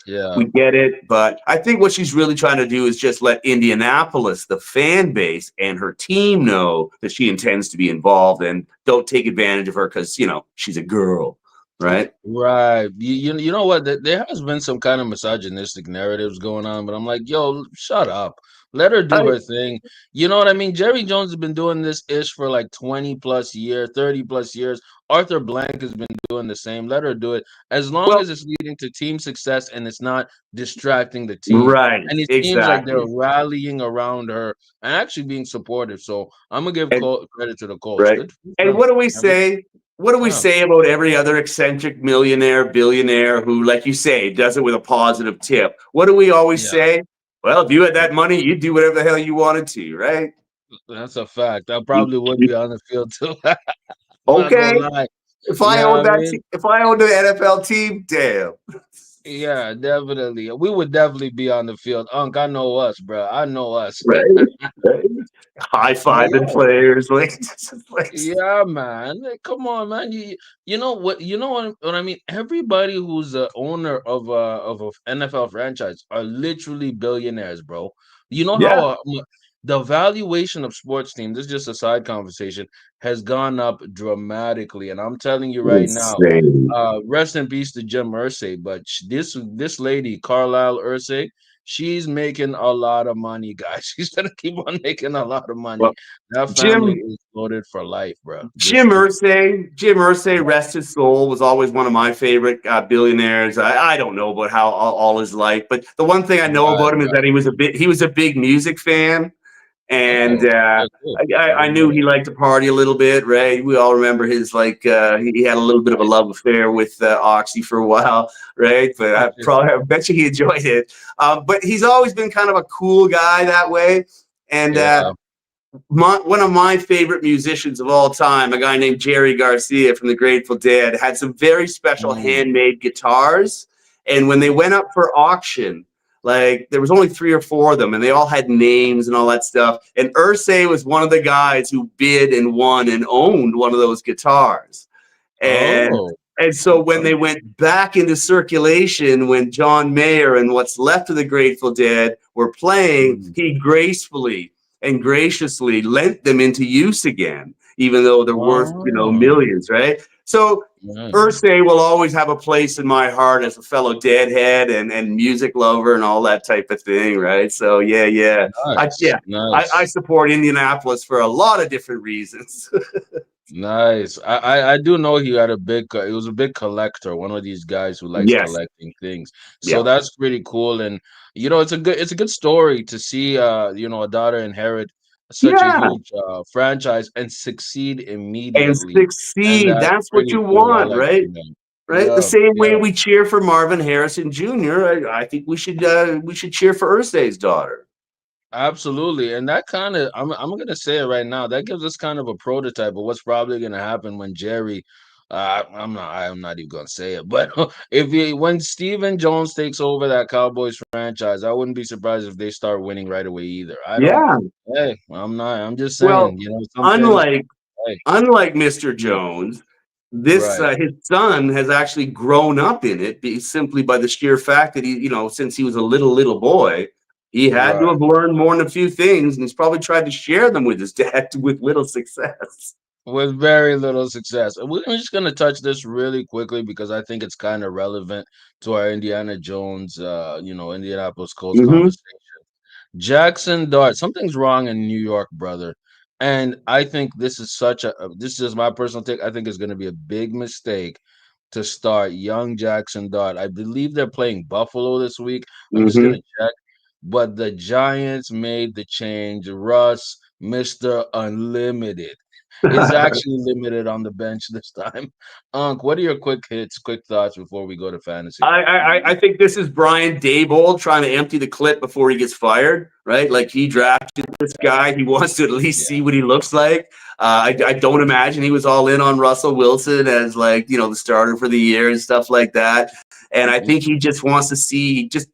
Yeah. we get it." But I think what she's really trying to do is just let Indianapolis, the fan base, and her team know that she intends to be involved and don't take advantage of her because, she's a girl, right? Right. You know what? There has been some kind of misogynistic narratives going on, but I'm like, yo, shut up. Let her do I, her thing. You know what I mean? Jerry Jones has been doing this ish for like 20 plus years, 30 plus years. Arthur Blank has been doing the same. Let her do it. As long well, as it's leading to team success and it's not distracting the team. right, And it seems like they're exactly. rallying around her and actually being supportive. So I'm gonna give And credit to the Colts. right. Good for And them. what do we Every, say? What do we yeah. say about every other eccentric millionaire, billionaire who, like you say, does it with a positive tip? What do we always Yeah. say? Well, if you had that money, you'd do whatever the hell you wanted to, right? That's a fact. I You- probably would you- be on the field too. I'm not okay. gonna lie. If You I know owned what I that, mean? if I owned the NFL team, damn. Yeah, definitely. We would definitely be on the field. Unc, I know us, bro. I know us. Right. Right. High But fiving yeah, players, like, like, yeah, man. Like, come on, man. You know what? You know what I mean? Everybody who's the owner of a NFL franchise are literally billionaires, bro. You know how yeah, the valuation of sports teams, this is just a side conversation, has gone up dramatically. And I'm telling you right now, insane. rest in peace to Jim Irsay, but this lady, Carlisle Irsay, she's making a lot of money, guys. She's gonna keep on making a lot of money. Well, That family Jim is loaded for life, bro. Jim Irsay, rest his soul, was always one of my favorite billionaires. I don't know about how all his life, but the one thing I know Right, about him is right. that he was a big music fan, and Oh, okay, good. I I didn't know knew he that. liked to party a little bit. Right? We all remember his he had a little bit of a love affair with Oxy for a while, right? But I bet you he enjoyed it. But he's always been kind of a cool guy that way, and Yeah. one of my favorite musicians of all time, a guy named Jerry Garcia from the Grateful Dead, had some very special Mm. handmade guitars. And when they went up for auction, like there was only 3 or 4 of them, and they all had names and all that stuff. And Ursay was one of the guys who bid and won and owned one of those guitars. And Oh, and so when okay. they went back into circulation, when John Mayer and what's left of the Grateful Dead were playing, Mm. he gracefully and graciously lent them into use again, even though they're worth, Oh, millions, right? So nice. Ursay will always have a place in my heart as a fellow Deadhead and music lover and all that type of thing, right? So yeah, yeah. I Nice. yeah, I Nice. support Indianapolis for a lot of different reasons. Nice. I do know he had a he was a big collector, one of these guys who likes Yes. collecting things. So Yeah. that's pretty cool. And it's a good story to see a daughter inherit such a Yeah. huge franchise and succeed And immediately. And succeed. that's That's what pretty you cool. I want, like right? seeing that. right? The Yeah, same way yeah. we cheer for Marvin Harrison Jr., I think we should cheer for Irsay's daughter. Absolutely. And that kind of I'm gonna say it right now. That gives us kind of a prototype of what's probably gonna happen when Jerry I'm not even gonna say it, but when Steven Jones takes over that Cowboys franchise, I wouldn't be surprised if they start winning right away either. I don't Yeah. Hey, I'm not I'm just Well, saying, some things unlike hey, unlike Mr. yeah, Jones, this right, his son has actually grown up in it simply by the sheer fact that since he was a little boy, he had to right. have learned more than a few things, and he's probably tried to share them with his dad with little success. With very little success. And we're just going to touch this really quickly because I think it's kind of relevant to our Indiana Jones, Indianapolis Colts Hmm. conversation. Jackson Dart, something's wrong in New York, brother. And I think this is this is my personal take. I think it's going to be a big mistake to start young Jackson Dart. I believe they're playing Buffalo this week. I'm just going Hmm. to check. But the Giants made the change. Russ, Mr. Unlimited, is actually limited on the bench this time. What are your quick thoughts before we go to fantasy? I think this is Brian Daboll trying to empty the clip before he gets fired, right? Like he drafted this guy, he wants to at least see Yeah. what he looks like. I don't imagine he was all in on Russell Wilson as the starter for the year and stuff like that. And I think he just wants to see just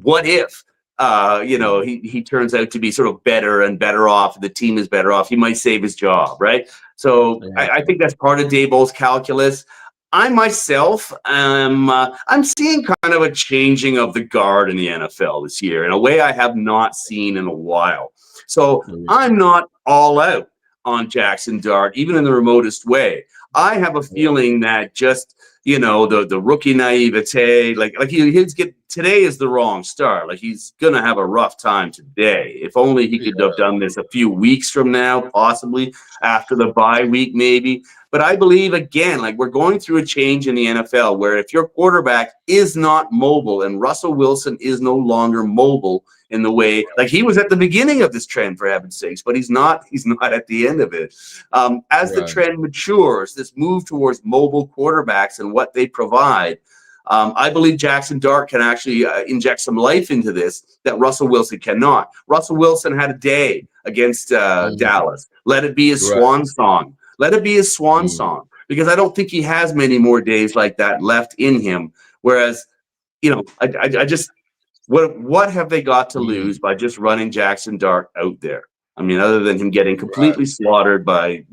what if he turns out to be sort of better and better off. The team is better off. He might save his job, right? So I think that's part of Daboll's calculus. I myself I'm seeing kind of a changing of the guard in the NFL this year in a way I have not seen in a while. So I'm not all out on Jackson Dart, even in the remotest way. I have a feeling that just the rookie naivete, like he's today is the wrong start. Like he's gonna have a rough time today. If only he could have done this a few weeks from now, possibly after the bye week, maybe. But I believe, again, like we're going through a change in the NFL where if your quarterback is not mobile, and Russell Wilson is no longer mobile in the way, like he was at the beginning of this trend, for heaven's sakes, but he's not at the end of it. As the Right. trend matures, this move towards mobile quarterbacks and what they provide, I believe Jackson Dart can actually inject some life into this that Russell Wilson cannot. Russell Wilson had a day against Dallas. Let it be his Right. swan song. Let it be his swan Mm. song, because I don't think he has many more days like that left in him. Whereas, I just what have they got to Mm. lose by just running Jackson Dart out there? I mean, other than him getting Right. completely slaughtered by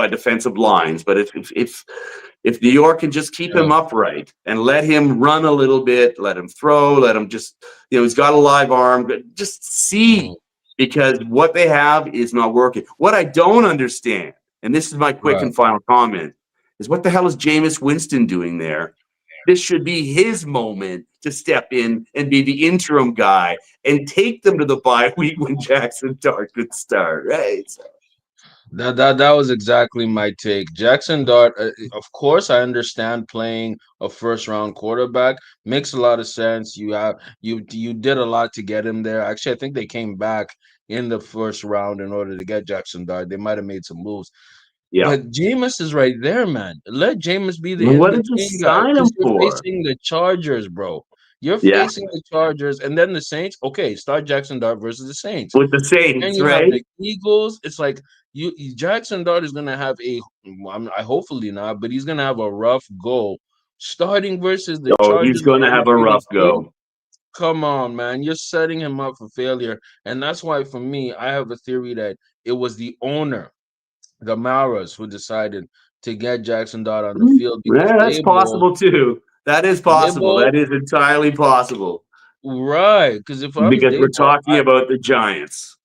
defensive lines. But if New York can just keep Yeah. him upright and let him run a little bit, let him throw, let him just he's got a live arm, but just see, Mm. because what they have is not working. What I don't understand, and this is my quick Right. and final comment, is what the hell is Jameis Winston doing there? This should be his moment to step in and be the interim guy and take them to the bye week when Jackson Dart could start, right? So, That was exactly my take. Jackson Dart, of course, I understand playing a first round quarterback makes a lot of sense. You did a lot to get him there. Actually, I think they came back in the first round in order to get Jackson Dart. They might have made some moves, yeah. but Jameis is right there, man. Let Jameis be the Well, in what did you between guy sign him because you're for? facing the Chargers, bro. You're Yeah, facing the Chargers, and then the Saints. Okay, start Jackson Dart versus the Saints. with the And Saints, you have right? the Eagles. It's like Jackson Dart is gonna have I hopefully not, but he's gonna have a rough go starting versus the Oh, he's Chargers going to have a rough undefeated team. go. Come on, man, you're setting him up for failure, and that's why for me, I have a theory that it was the owner, the Maras, who decided to get Jackson Dart on the field because Yeah, that's possible too. That is possible. Dable, That is entirely possible, right? Because if I'm because we're Dable, talking about the Giants.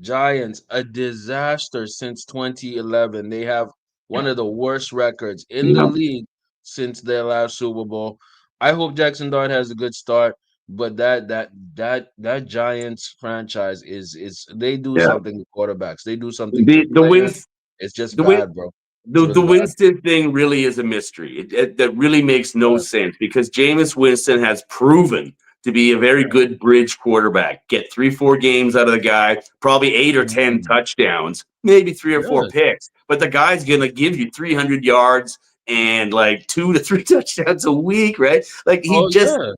Giants, a disaster since 2011. They have one of the worst records in the Yeah, league since their last Super Bowl. I hope Jackson Dart has a good start, but that Giants franchise is they do yeah. something to quarterbacks. They do something The to the players. wins It's just the win bad, bro. It's the just bad. Winston thing really is a mystery. That really makes no Right. sense, because Jameis Winston has proven to be a very good bridge quarterback. Get 3-4 games out of the guy, probably 8 or 10 Mhm. touchdowns, maybe 3 or 4 Yes. picks. But the guy's going to give you 300 yards and like 2 to 3 touchdowns a week, right? Like he Oh just yeah.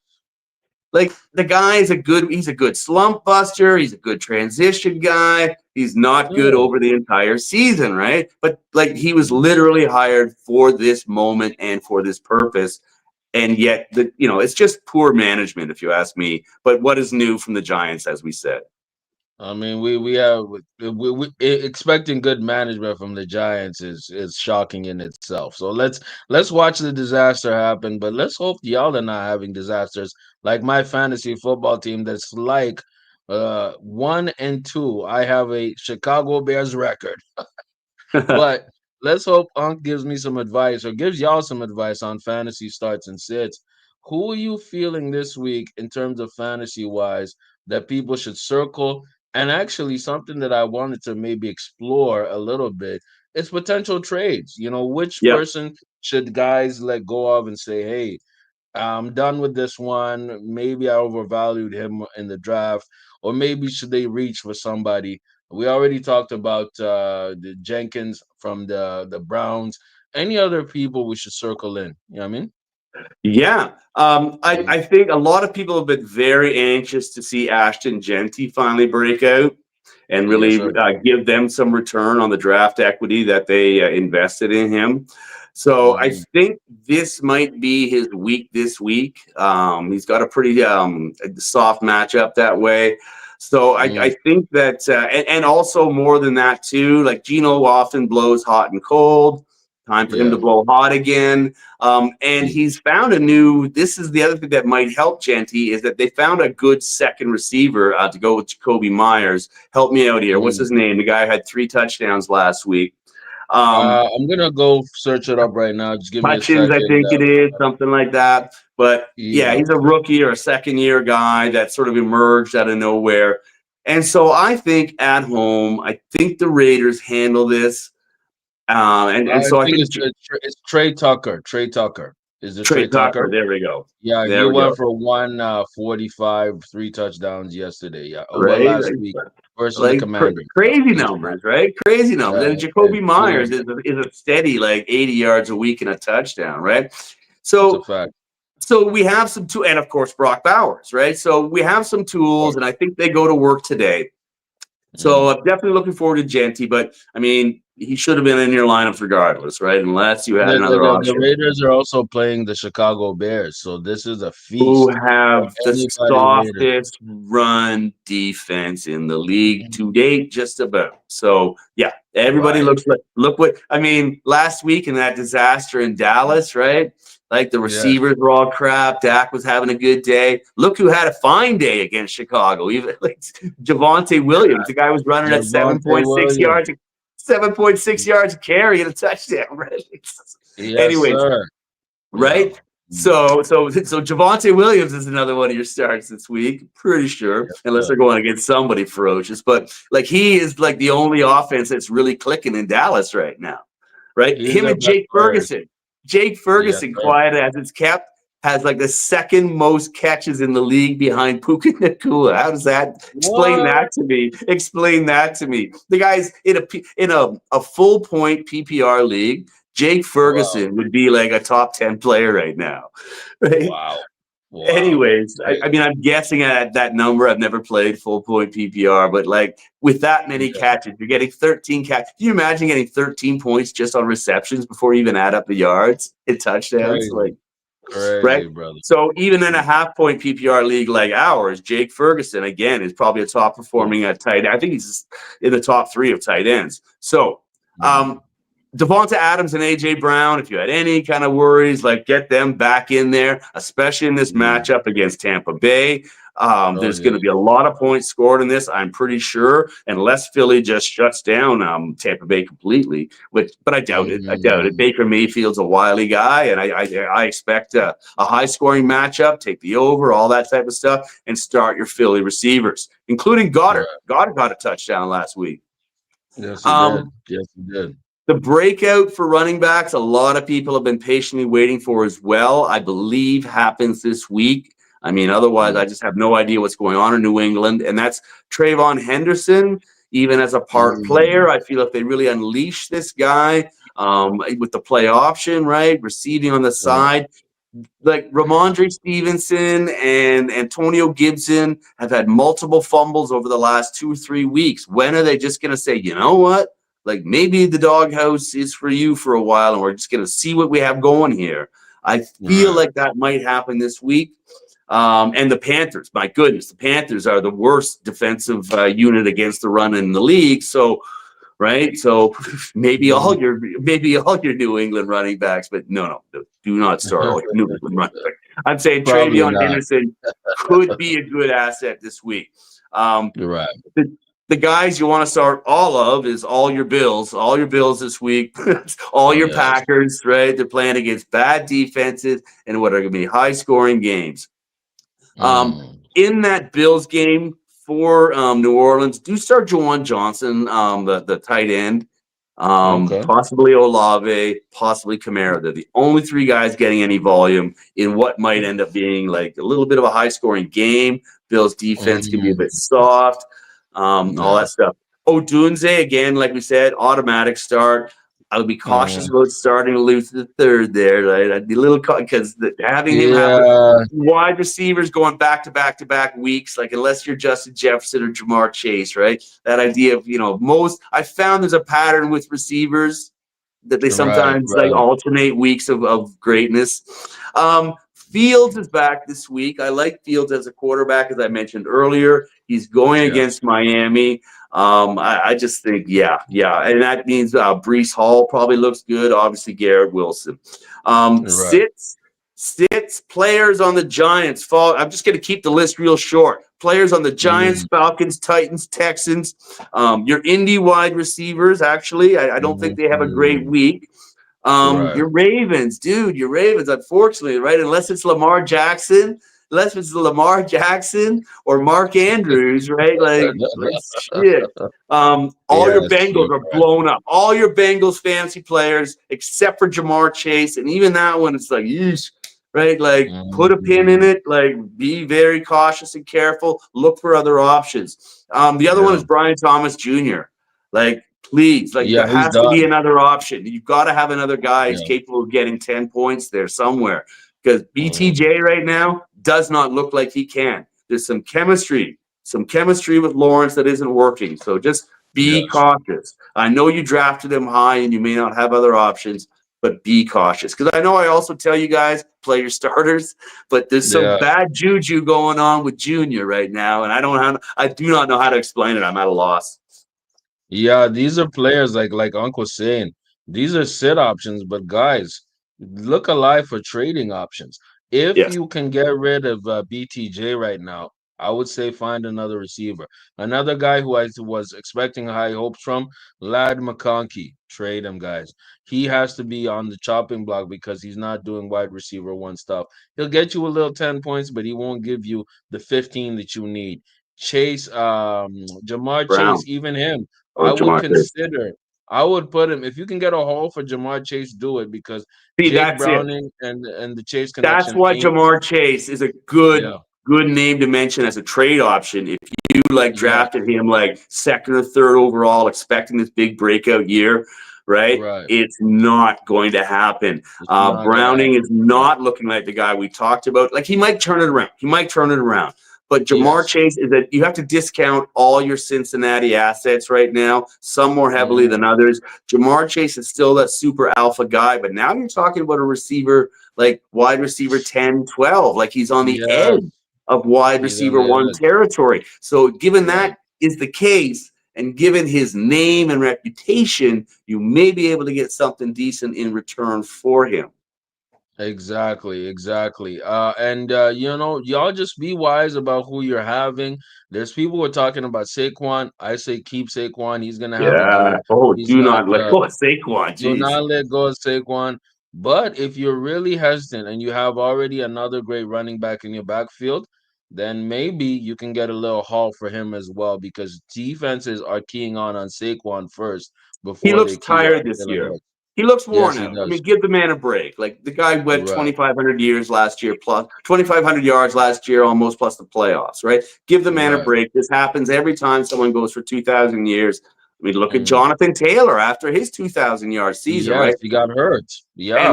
like the guy is he's a good slump buster. He's a good transition guy. He's not good Yeah. over the entire season, right? But like he was literally hired for this moment and for this purpose. And yet it's just poor management, if you ask me. But what is new from the Giants, as we said? I mean, expecting good management from the Giants is shocking in itself. So let's watch the disaster happen, but let's hope y'all are not having disasters like my fantasy football team. That's like 1-2. I have a Chicago Bears record, but let's hope Unc gives me some advice or gives y'all some advice on fantasy starts and sits. Who are you feeling this week in terms of fantasy wise that people should circle? And actually, something that I wanted to maybe explore a little bit is potential trades. Which Yep. person should guys let go of and say, hey, I'm done with this one. Maybe I overvalued him in the draft, or maybe should they reach for somebody? We already talked about the Jenkins from the Browns. Any other people we should circle in? You know what I mean? Yeah. I think a lot of people have been very anxious to see Ashton Genty finally break out and Yes, really sir. give them some return on the draft equity that they invested in him. So I Mhm. think this might be his week this week. He's got a pretty soft matchup that way. So I Mm. think that, and also more than that too, like Geno often blows hot and cold. Time for him to Yeah. blow hot again. And he's found this is the other thing that might help Genty, is that they found a good second receiver to go with Jacoby Myers. Help me out here. What's Mhm. his name? The guy who had 3 touchdowns last week. I'm gonna go search it up right now. Just give me a Hutchins, I second. think it is, something like that. But yeah, Yeah. he's a rookie or a second year guy that sort of emerged out of nowhere. And so I think at home, I think the Raiders handle this. And I so I think think it's Trey Tucker. Trey Tucker. Is it Trey Trey Tucker, Tucker? there we go. Yeah, he There we went go. for 145, 3 touchdowns yesterday. Yeah, Right? last week versus the Like Commanders. So crazy that's fine. numbers, right? Crazy numbers. And And Jacoby Myers is a steady like 80 yards a week and a touchdown, right? that's a So fact. so we have some tools, and of course Brock Bowers, right? So we have some tools, and I think they go to work today. So Mm. I'm definitely looking forward to Genty, but I mean, he should have been in your lineups regardless, right? Unless you had another The option. Raiders are also playing the Chicago Bears, so this is a Who feast for have the anybody Raiders. softest run defense in the league Mhm. to date, just about. So yeah, everybody Right. look what I mean. Last week in that disaster in Dallas, right? Like the Yes. receivers were all crap. Dak was having a good day. Look who had a fine day against Chicago. Even like Javonte Williams, the guy was running at Javonte 7.6 Williams. yards, 7.6 yards a carry and a touchdown. Right? Yes, Anyways, sir. Yeah. right? So Javonte Williams is another one of your starts this week, pretty sure, Yes, unless sir. they're going against somebody ferocious. But like he is like the only offense that's really clicking in Dallas right now, right? He's Him their and best Jake player. Ferguson. Jake Yes, Ferguson, sir. quiet as it's kept, has like the second most catches in the league behind Puka Nacua. How does that explain What? that to me? Explain that to me. The guy's in a full point PPR league. Jake Wow. Ferguson would be like a top 10 player right now. Right? Wow. Wow. Anyways, I Crazy. mean, I'm guessing at that number. I've never played full point PPR, but like with that many Yeah. catches, you're getting 13 catches. Can you imagine getting 13 points just on receptions before you even add up the yards and touchdowns? Crazy. Like, right? Crazy, brother. So even in a half point PPR league like ours, Jake Ferguson, again, is probably a top Mm. performing tight end. I think he's in the top 3 of tight ends. So, Mm. Devonta Adams and AJ Brown, if you had any kind of worries, like get them back in there, especially in this Mm. matchup against Tampa Bay. Oh There's yeah. going to be a lot of points scored in this, I'm pretty sure, unless Philly just shuts down Tampa Bay completely. But I doubt it. I doubt it. Mm. Baker Mayfield's a wily guy, and I expect a high scoring matchup. Take the over, all that type of stuff, and start your Philly receivers, including Goddard. Right. Goddard got a touchdown last week. Yes, he did. Um, Yes, he did. the breakout for running backs, a lot of people have been patiently waiting for as well. I believe happens this week. I mean, otherwise, Mm. I just have no idea what's going on in New England. And that's Trayvon Henderson. Even as a part Mm. player, I feel if they really unleash this guy, with the play option, right? Receiving on the side. Like Ramondre Stevenson and Antonio Gibson have had multiple fumbles over the last 2 or 3 weeks. When are they just going to say, you know what? Like maybe the doghouse is for you for a while and we're just going to see what we have going here. I feel like that might happen this week. And the Panthers, my goodness, the Panthers are the worst defensive unit against the run in the league. So, right. So maybe all your New England running backs, but no, do not start all your New England running backs. I'm saying Travion Henderson could be a good asset this week. You're right. The guys you want to start all of is all your Bills this week, all your Packers, right? They're playing against bad defenses and what are going to be high scoring games. In that Bills game for New Orleans, do start Juwan Johnson, the tight end, possibly Olave, possibly Kamara. They're the only 3 guys getting any volume in what might end up being like a little bit of a high scoring game. Bills defense can be a bit soft, all that stuff. Odunze, again, like we said, automatic start. I would be cautious about starting Luther the third there. Right? I'd be a little because having him have wide receivers going back to back weeks, like unless you're Justin Jefferson or Jamar Chase, right? That idea of I found there's a pattern with receivers that they sometimes like alternate weeks of greatness. Fields is back this week. I like Fields as a quarterback, as I mentioned earlier. He's going against Miami. I just think, and that means Breece Hall probably looks good. Obviously, Garrett Wilson. Sits players on the Giants. I'm just going to keep the list real short. Players on the Giants, Falcons, Titans, Texans. Your Indy wide receivers, actually, I don't think they have a great week. Your Ravens, dude, unfortunately, right? Unless it's Lamar Jackson or Mark Andrews, right? Like, shit. All your Bengals are blown up. All your Bengals fantasy players, except for Jamar Chase. And even that one, it's like, yeesh, right? Like, put a pin in it. Like, be very cautious and careful. Look for other options. The other one is Brian Thomas Jr. Like, please, there has to be another option. You've got to have another guy who's capable of getting 10 points there somewhere. Because BTJ right now does not look like he can. There's some chemistry with Lawrence that isn't working. So just be cautious. I know you drafted him high and you may not have other options, but be cautious. Because I know I also tell you guys, play your starters, but there's some bad juju going on with Junior right now, and I do not know how to explain it. I'm at a loss. Yeah, these are players like Uncle saying. These are sit options, but guys, look alive for trading options. If you can get rid of BTJ right now, I would say find another receiver. Another guy who I was expecting high hopes from, Ladd McConkey. Trade him, guys. He has to be on the chopping block because he's not doing wide receiver 1 stuff. He'll get you a little 10 points, but he won't give you the 15 that you need. Chase, Jamar Chase, even him. I would put him, if you can get a haul for Jamar Chase, do it, because Jake Browning and the Chase connection. That's why Jamar Chase is a good name to mention as a trade option. If you drafted him second or third overall, expecting this big breakout year, right? It's not going to happen. Browning is not looking like the guy we talked about. Like, he might turn it around. But Jamar Chase is that you have to discount all your Cincinnati assets right now, some more heavily than others. Jamar Chase is still that super alpha guy, but now you're talking about a receiver like wide receiver 10, 12, like he's on the edge of wide receiver 1 territory. So given that is the case, and given his name and reputation, you may be able to get something decent in return for him. Exactly. Y'all just be wise about who you're having. There's people who are talking about Saquon. I say keep Saquon. He's gonna have a good. Do not let go of Saquon. Do not let go of Saquon. But if you're really hesitant and you have already another great running back in your backfield, then maybe you can get a little haul for him as well, because defenses are keying on Saquon first before he looks tired this year. He looks worn out. I mean, give the man a break. Like, the guy went 2,500 years last year, plus 2,500 yards last year, almost, plus the playoffs, right? Give the man a break. This happens every time someone goes for 2,000 years. I mean, look at Mm. Jonathan Taylor after his 2,000-yard season, Yes, right? he got hurt. And Yeah, yeah,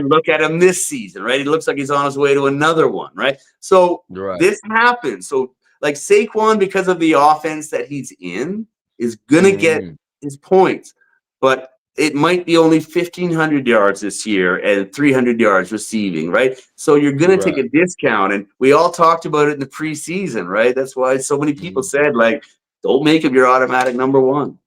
look at him this season, right? He looks like he's on his way to another one, right? So right. this happens. So like Saquon, because of the offense that he's in, is gonna get Mm. his points, but it might be only 1,500 yards this year and 300 yards receiving, right? So you're gonna take Right. a discount, and we all talked about it in the preseason, right? That's why so many people Mm. said, like, don't make him your automatic number one.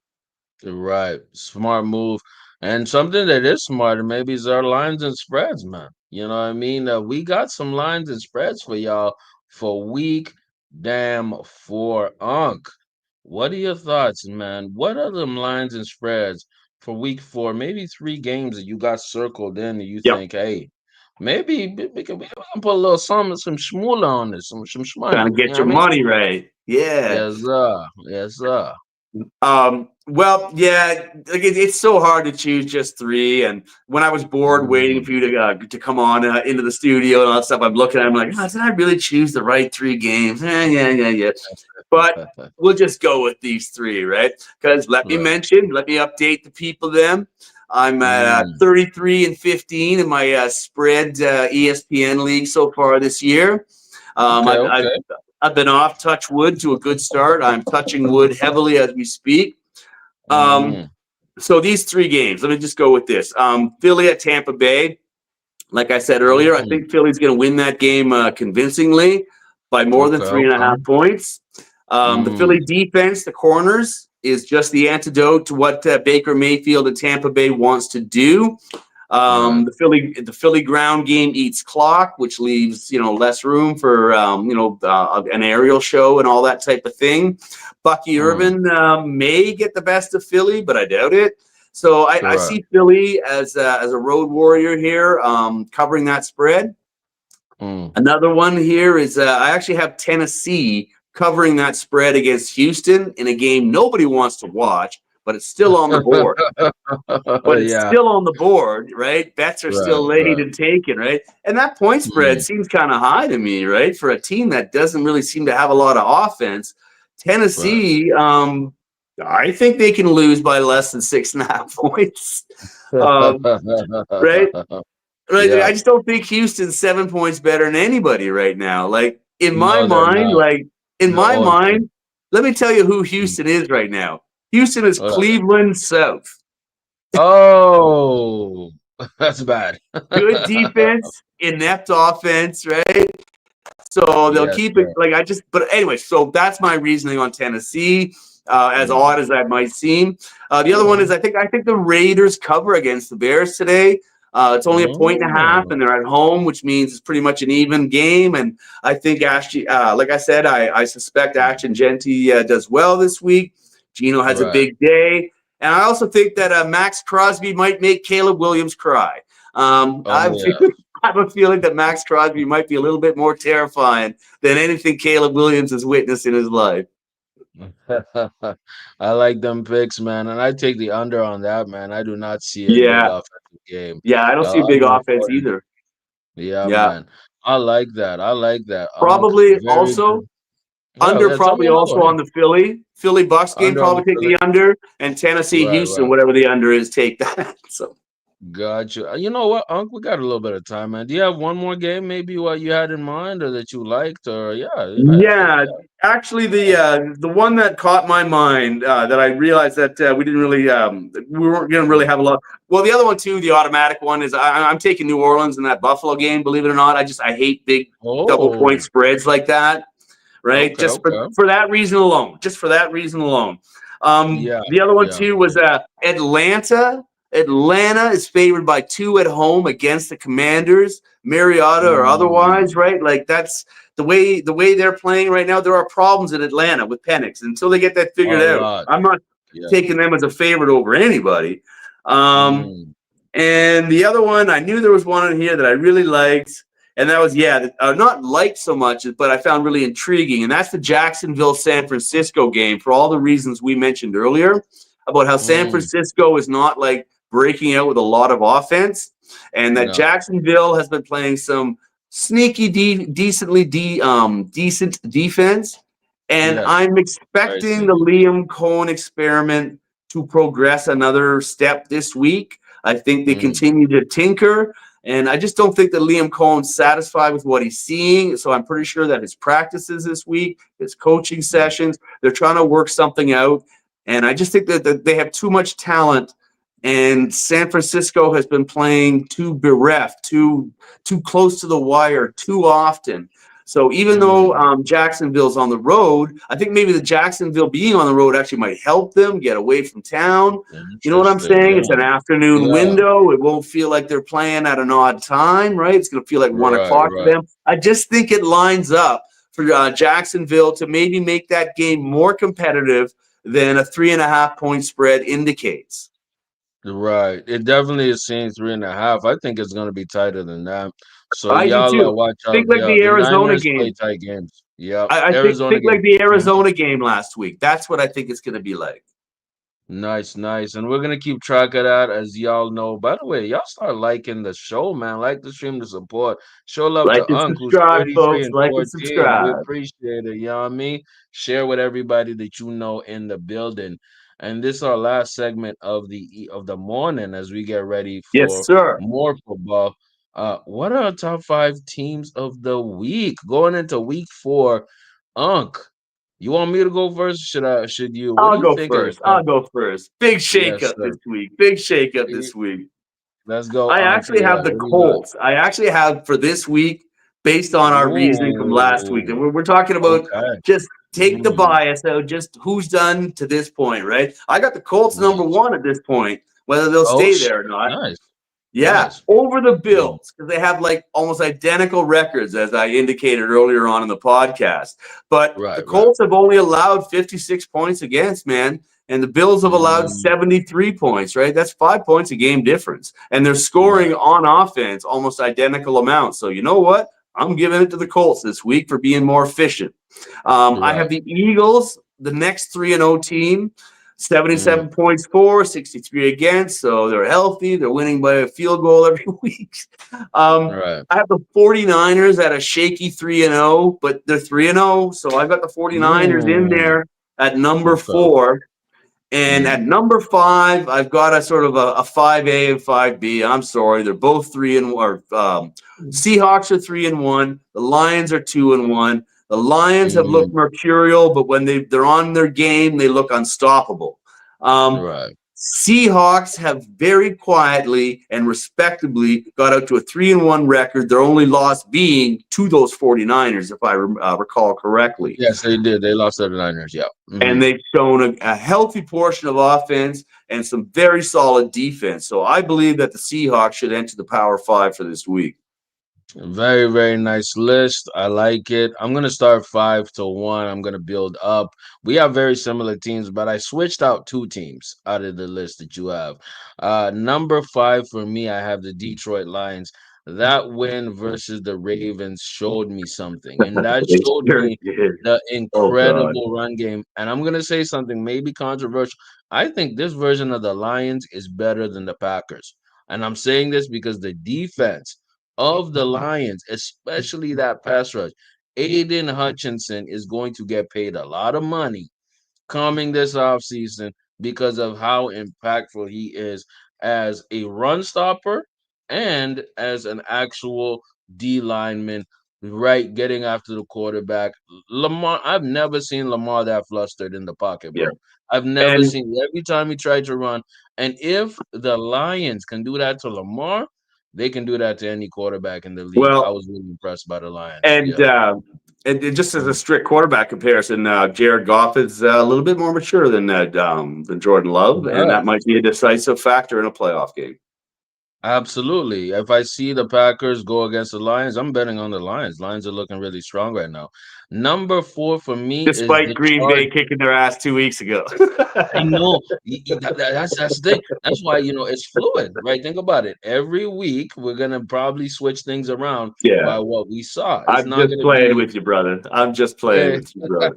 Right. Smart move. And something that is smart, and maybe is our lines and spreads, man. You know what I mean? We got some lines and spreads for y'all for week damn four Unc. What are your thoughts, man? What are them lines and spreads for week four? Maybe three games that you got circled in and you Yep. think, hey, maybe we can put a little some shmoola on this, some Trying shmoney. to You get know what I your mean? money right. Yeah. Yes, sir. Yes, sir. Well, yeah, like it's so hard to choose just three. And when I was bored waiting Mm. for you to come on into the studio and all that stuff, I'm looking at, I'm like, oh, did I really choose the right three games? Yeah. But we'll just go with these three, right? Because let me Right. update the people. Then I'm at Mm. 33 and 15 in my spread ESPN league so far this year. Um, Okay, I've, I've okay. I've been off touch wood to a good start. I'm touching wood heavily as we speak. Um, Mm. so these three games, let me just go with this. Philly at Tampa Bay. Like I said earlier, I Mm. think Philly's going to win that game convincingly by more than Okay, 3.5 okay. points. The Philly Mm. defense, the corners, is just the antidote to what Baker Mayfield and Tampa Bay wants to do. Right. The Philly ground game eats clock, which leaves less room for an aerial show and all that type of thing. Bucky Mm. Irvin may get the best of Philly, but I doubt it. So I Correct. see Philly as a road warrior here, covering that spread. Mm. Another one here is I actually have Tennessee covering that spread against Houston in a game nobody wants to watch, but it's still on the board. Yeah. Right? Bets are Right, still laid right. and taken, right? And that point spread Mm. seems kind of high to me, right? For a team that doesn't really seem to have a lot of offense. Right. Tennessee, I think they can lose by less than 6.5 points. Um, right? Right. I Yeah. just don't think Houston's 7 points better than anybody right now. Like No, they're not. in They're my awful. mind, let me tell you who Mm. Houston is right now. Houston is Right. Cleveland South. Oh, that's bad. Good defense, inept offense, right? So they'll Yes, keep it sir. but anyway, so that's my reasoning on Tennessee. As Mm. odd as that might seem. The other one Mm. is I think the Raiders cover against the Bears today. It's only a point and a half, Oh, and they're at home, which means it's pretty much an even game. And I think like I said, I suspect mm. Ashton Genty does well this week. Gino has a Right. big day. And I also think that Max Crosby might make Caleb Williams cry. Oh, yeah. I have a feeling that Max Crosby might be a little bit more terrifying than anything Caleb Williams has witnessed in his life. I like them picks, man, and I take the under on that, man. I do not see a big Yeah. offensive game. Yeah. I don't see a big Under offense 40. either. Yeah, Yeah. man. I like that. I like that. Probably Very also good. Yeah, under, yeah. Tell me probably another also one. on the Philly Bucks game, Under on the probably take Philly. the under, and Tennessee Right, Houston, right. whatever the under is, take that. So Gotcha. You know what, Unc? We got a little bit of time, man. Do you have one more game, maybe what you had in mind, or that you liked, or yeah, actually the one that caught my mind that I realized that we weren't going to really have a lot. Well, the other one too, the automatic one is I'm taking New Orleans in that Buffalo game. Believe it or not, I hate big double point Oh, spreads like that. Right, okay, just okay. for that reason alone. Just for that reason alone. Yeah, The other one yeah, too was Atlanta. Atlanta is favored by 2 at home against the Commanders, Mariota or otherwise, mm, right? Like that's the way they're playing right now. There are problems in Atlanta with Penix. Until they get that a figured out, lot. I'm not Yeah. taking them as a favorite over anybody. Um, Mm, and the other one, I knew there was one in here that I really liked, and that was not liked so much, but I found really intriguing, and that's the Jacksonville San Francisco game for all the reasons we mentioned earlier about how San mm, Francisco is not like breaking out with a lot of offense, and that no. Jacksonville has been playing some sneaky, decent defense, And Yes, I'm very expecting the simple. Liam Cohen experiment to progress another step this week. I think they Mm, continue to tinker. And I just don't think that Liam Cohen's satisfied with what he's seeing. So I'm pretty sure that his practices this week, his coaching mm, sessions, they're trying to work something out. And I just think that they have too much talent. And San Francisco has been playing too bereft, too close to the wire, too often. So even though mm. Jacksonville's on the road, I think maybe the Jacksonville being on the road actually might help them get away from town. You know what I'm Interesting. saying? It's Yeah. an afternoon Yeah. window. It won't feel like they're playing at an odd time, right? It's going to feel like one Right, o'clock to right. them. I just think it lines up for Jacksonville to maybe make that game more competitive than a 3.5 point spread indicates. Right. It definitely is seeing 3.5. I think it's gonna be tighter than that. So I do y'all too. watch out. Think like Yeah, the the Arizona Niners play game. tight games. Yep. I think Arizona think game. like the Mhm. Arizona game last week. That's what I think it's going to be like. Nice, nice. And we're gonna keep track of that as y'all know. By the way, y'all start liking the show, man. Like the stream, the support. Show love Like to and Unc, who's subscribe, 33 folks. and Like and 14. We subscribe. appreciate it. You know what I mean? Share with everybody that you know in the building. And this is our last segment of the morning as we get ready Yes, for sir. more football. What are our top 5 teams of the week going into week 4? Unc, you want me to go first? Should you? What do I'll you go think of your first. I'll Panthers? go first. Big Yes, shakeup sir. this week. Big shakeup Eh, this week. let's go, I Unc. actually Yeah, have the what do you got? Colts. I actually have for this week, based on our reasoning from last week. And Ooh, we're talking about okay. just take the Mm, bias out, just who's done to this point, right? I got the Colts number nice. one at this point, whether they'll Oh, stay shit. there or not. Nice, Yeah, nice. over the Mm, Bills because they have like almost identical records as I indicated earlier on in the podcast. But the right, right. Colts have only allowed 56 points against, man, and the Bills have allowed Mm, 73 points, right? That's 5 points a game difference. And they're right. scoring on offense almost identical amounts. So you know what? I'm giving it to the Colts this week for being more efficient. I Right. have the Eagles, the next 3-0 team. Mm, 77 points for, 63 against. So they're healthy. They're winning by a field goal every week. right. I have the 49ers at a shaky 3-0, but they're 3-0. So I've got the 49ers in Ooh, there at number okay. 4. And at Mm, number 5, I've got a sort of a 5A and 5B. I'm sorry. They're both 3-1. Seahawks are 3-1. The Lions are 2-1. The Lions have mm, looked mercurial, but when they're on their game, they look unstoppable. Um, right. Seahawks have very quietly and respectably got out to a 3-1 record. Their only loss being to those 49ers, if I recall correctly. Yes, they did. They lost to the Niners. Yeah. And Hmm. they've shown a healthy portion of offense and some very solid defense. So I believe that the Seahawks should enter the Power Five for this week. Very, very nice list. I like it. I'm gonna start 5-1. I'm gonna build up. We have very similar teams, but I switched out 2 teams out of the list that you have. Number 5 for me, I have the Detroit Lions. That win versus the Ravens showed me something, and that They showed sure me did. the Oh God. incredible run game. And I'm gonna say something maybe controversial. I think this version of the Lions is better than the Packers. And I'm saying this because the defense of the Lions, especially that pass rush. Aiden Hutchinson is going to get paid a lot of money coming this offseason because of how impactful he is as a run stopper and as an actual D lineman, right? Getting after the quarterback. Lamar, I've never seen Lamar that flustered in the pocket, Yeah. bro. I've never And seen every time he tried to run. And if the Lions can do that to Lamar, they can do that to any quarterback in the league. I well, was really impressed by the Lions. and Yeah. and just as a strict quarterback comparison, Jared Goff is a little bit more mature than Jordan Love, and Yeah. that might be a decisive factor in a playoff game. Absolutely. If I see the Packers go against the Lions, I'm betting on the Lions. Lions are looking really strong right now. Number 4 for me is Despite the Green Chargers. Bay kicking their ass 2 weeks ago. I know that's the thing. That's why it's fluid, right? Think about it. Every week we're gonna probably switch things around Yeah. by what we saw. It's I'm not just gonna playing be with you, brother. I'm just playing yeah. with you, brother.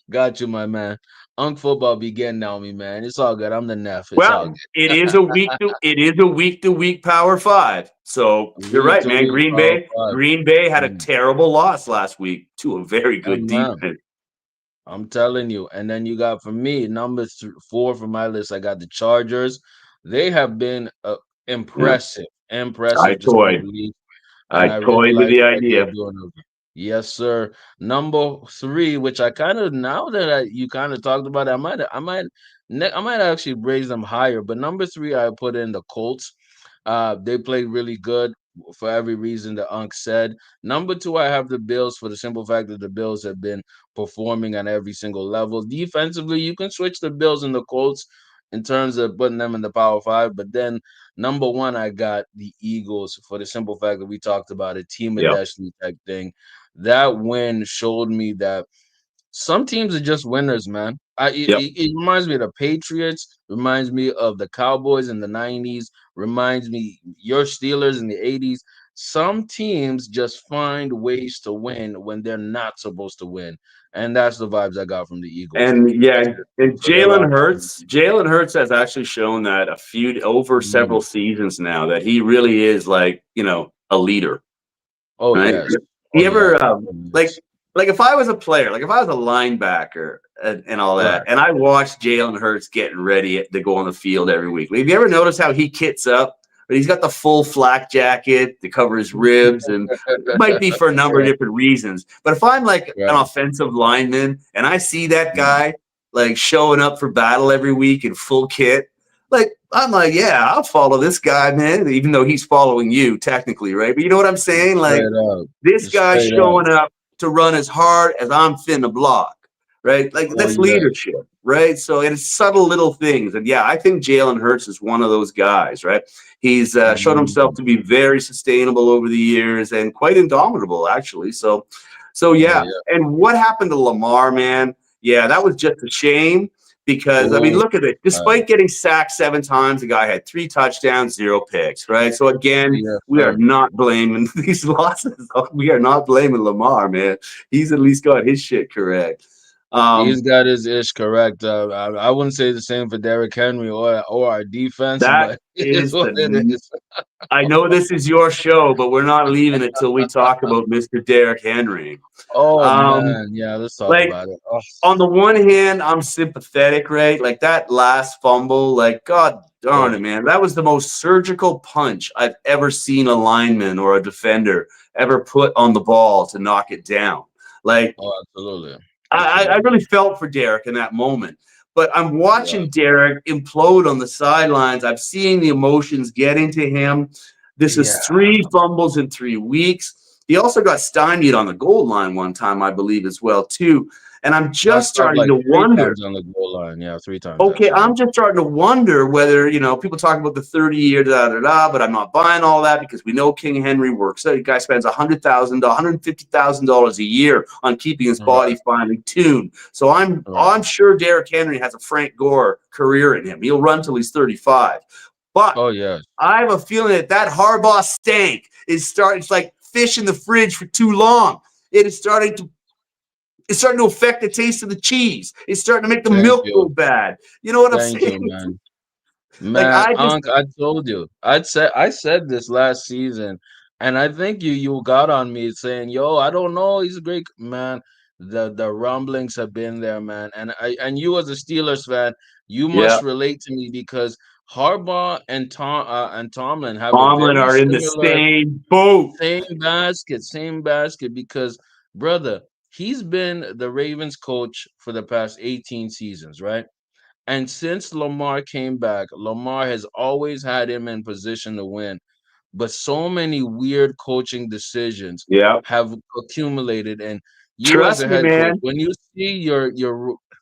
Got you, my man. Unk football be getting on me, man. It's all good. I'm the Neff. It's all Well, good. it is a week to week Power Five. So you're Week right, to man. week, Power Five. Green Bay had a Mm. terrible loss last week to a very Oh good man. defense. I'm telling you. And then you got for me four for my list. I got the Chargers. They have been Yeah. impressive, I impressive to say the toyed. least. And I I really toyed with like the what they're idea. doing. Yes, sir. Number three, which I kind of now that you kind of talked about it, I might actually raise them higher. But number three, I put in the Colts. They played really good for every reason the Unc said. Number two, I have the Bills for the simple fact that the Bills have been performing on every single level. Defensively, you can switch the Bills and the Colts in terms of putting them in the Power Five. But then number one, I got the Eagles for the simple fact that we talked about a team of Yep. destiny type thing. That win showed me that some teams are just winners, man. Yep. It reminds me of the Patriots, reminds me of the Cowboys in the 90s, reminds me your Steelers in the 80s. Some teams just find ways to win when they're not supposed to win. And that's the vibes I got from the Eagles. And That's yeah, it. and So they're locked in. Jalen Hurts has actually shown that a few over Mm. several seasons now that he really is like, a leader, Oh, right? yes. Oh, You yes. ever Oh, like yes. like if I was a player, like if I was a linebacker and all that, Right. and I watched Jalen Hurts getting ready to go on the field every week. Have you ever noticed how he kits up? But he's got the full flak jacket to cover his ribs, and it might be for a number of Right. different reasons. But if I'm like an Right. offensive lineman and I see that Mm. guy like showing up for battle every week in full kit, like I'm like, yeah, I'll follow this guy, man, even though he's following you technically, right? But you know what I'm saying? Like Straight up. this guy's Straight up. showing up to run as hard as I'm finna block, right? Like Oh, that's yes. leadership, right? So it's subtle little things. And yeah, I think Jalen Hurts is one of those guys, right? He's shown himself Mhm. to be very sustainable over the years and quite indomitable, actually. So Oh, yeah. yeah. And what happened to Lamar, man? Yeah, that was just a shame because I mean, Oh, look at it. right. Despite getting sacked 7 times, the guy had 3 touchdowns, 0 picks, right? So again, Yes, we are sir. not blaming these losses. We are not blaming Lamar, man. He's at least got his shit correct. He's Um, got his ish correct. I wouldn't say the same for Derrick Henry or our defense, that but it is is what it the. is. I know this is your show, but we're not leaving it till we talk about Mr. Derrick Henry. Oh Um, man, yeah. Let's talk like about it. Oh, on the one hand, I'm sympathetic, right? Like that last fumble, like God darn oh, it, man. That was the most surgical punch I've ever seen a lineman or a defender ever put on the ball to knock it down. Like oh, absolutely, I absolutely. really felt for Derek in that moment. But I'm Right. watching Derek implode on the sidelines. I'm seeing the emotions get into him. This is Yeah. 3 fumbles in 3 weeks. He also got stymied on the goal line one time, I believe, as well, too. And I'm Got just stopped starting like to three wonder. times on the goal line. Yeah, three times Okay, actually. I'm just starting to wonder whether, people talk about the 30-year but I'm not buying all that because we know King Henry works. So the guy spends $150,000 a year on keeping his body Right. finely tuned. So I'm Right. I'm sure Derrick Henry has a Frank Gore career in him. He'll run till he's 35. But Oh yes. I have a feeling that Harbaugh stank is starting. It's like fish in the fridge for too long. It is starting to It's starting to affect the taste of the cheese. It's starting to make the Thank milk go you. bad. You know what I'm Thank saying? you, man. Like Man, I just Unc, I told you. I said this last season, and I think you got on me saying, "Yo, I don't know. He's a great man." The rumblings have been there, man, and you as a Steelers fan, you yeah. must relate to me because Harbaugh and Tomlin have a Tomlin very are in the similar same boat. same basket because brother, he's been the Ravens coach for the past 18 seasons, right? And since Lamar came back, Lamar has always had him in position to win. But so many weird coaching decisions Yeah. have accumulated. And you as Trust a me, head coach, man. when you see your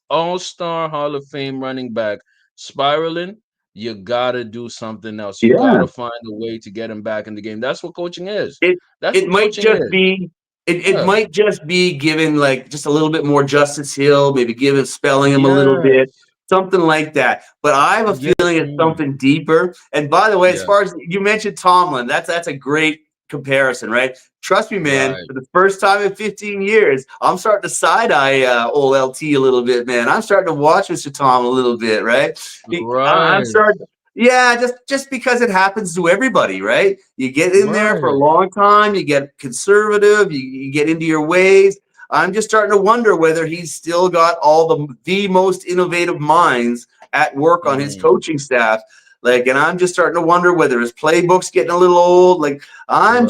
all-star Hall of Fame running back spiraling, you gotta do something else. You Yeah. gotta find a way to get him back in the game. That's what coaching is. It That's it what might coaching just is. be it Yeah. might just be giving like just a little bit more Justice Hill, maybe giving spelling him a little bit, Yes. something like that. But I have a Yes. feeling it's something deeper. And by the way, as Yes. far as you mentioned Tomlin, that's a great comparison, right? Trust me, man. Right. For the first time in 15 years, I'm starting to side eye old LT a little bit, man. I'm starting to watch Mr. Tom a little bit, right? I'm Right. starting. Yeah, just because it happens to everybody, right? You get in there for a Right. long time, you get conservative, you get into your ways. I'm just starting to wonder whether he's still got all the most innovative minds at work on his Mm, coaching staff. Like, and I'm just starting to wonder whether his playbook's getting a little old. Like, right.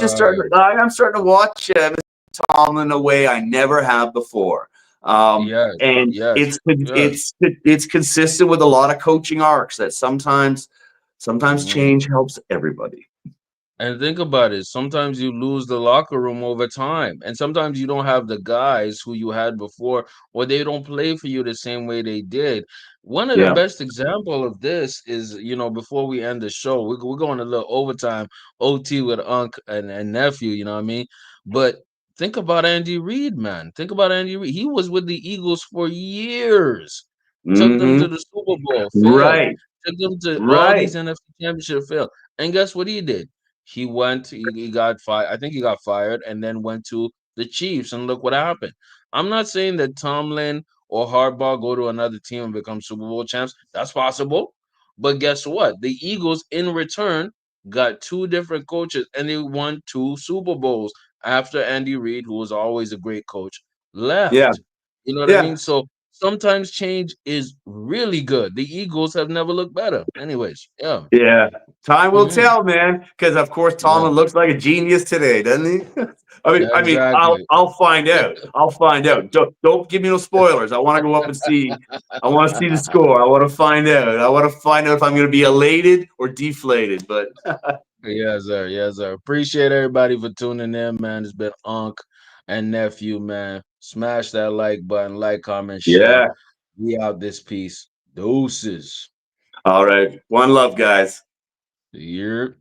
I'm starting to watch Tomlin in a way I never have before. Yes. And Yes. Yes. it's consistent with a lot of coaching arcs that sometimes Mm. change helps everybody. And think about it. Sometimes you lose the locker room over time, and sometimes you don't have the guys who you had before, or they don't play for you the same way they did. One of the Yeah. best example of this is, before we end the show, we're going a little overtime, OT with Unc and nephew. You know what I mean? But think about Andy Reid, man. Think about Andy Reid. He was with the Eagles for years. Took them to Hmm. the Super Bowl, failed. Right. Took them to all Right. these NFC championship, failed. And guess what he did? He got fired. I think he got fired and then went to the Chiefs. And look what happened. I'm not saying that Tomlin or Harbaugh go to another team and become Super Bowl champs. That's possible. But guess what? The Eagles, in return, got two different coaches and they won two Super Bowls after Andy Reid, who was always a great coach, Yeah. left. You know what I Yeah. mean? So sometimes change is really good. The Eagles have never looked better. Anyways, yeah. Yeah. Time will Hmm. tell, man. Because of course Yeah. Tomlin looks like a genius today, doesn't he? I mean, Exactly. I'll find out. I'll find out. Don't give me no spoilers. I want to go up and see. I want to see the score. I want to find out. I want to find out if I'm going to be elated or deflated. But Yes, sir. Yes, sir. Appreciate everybody for tuning in, man. It's been Unc and Nephew, man. Smash that like button, like, comment, share. yeah. We out this piece. Deuces. All right. One love, guys. Year.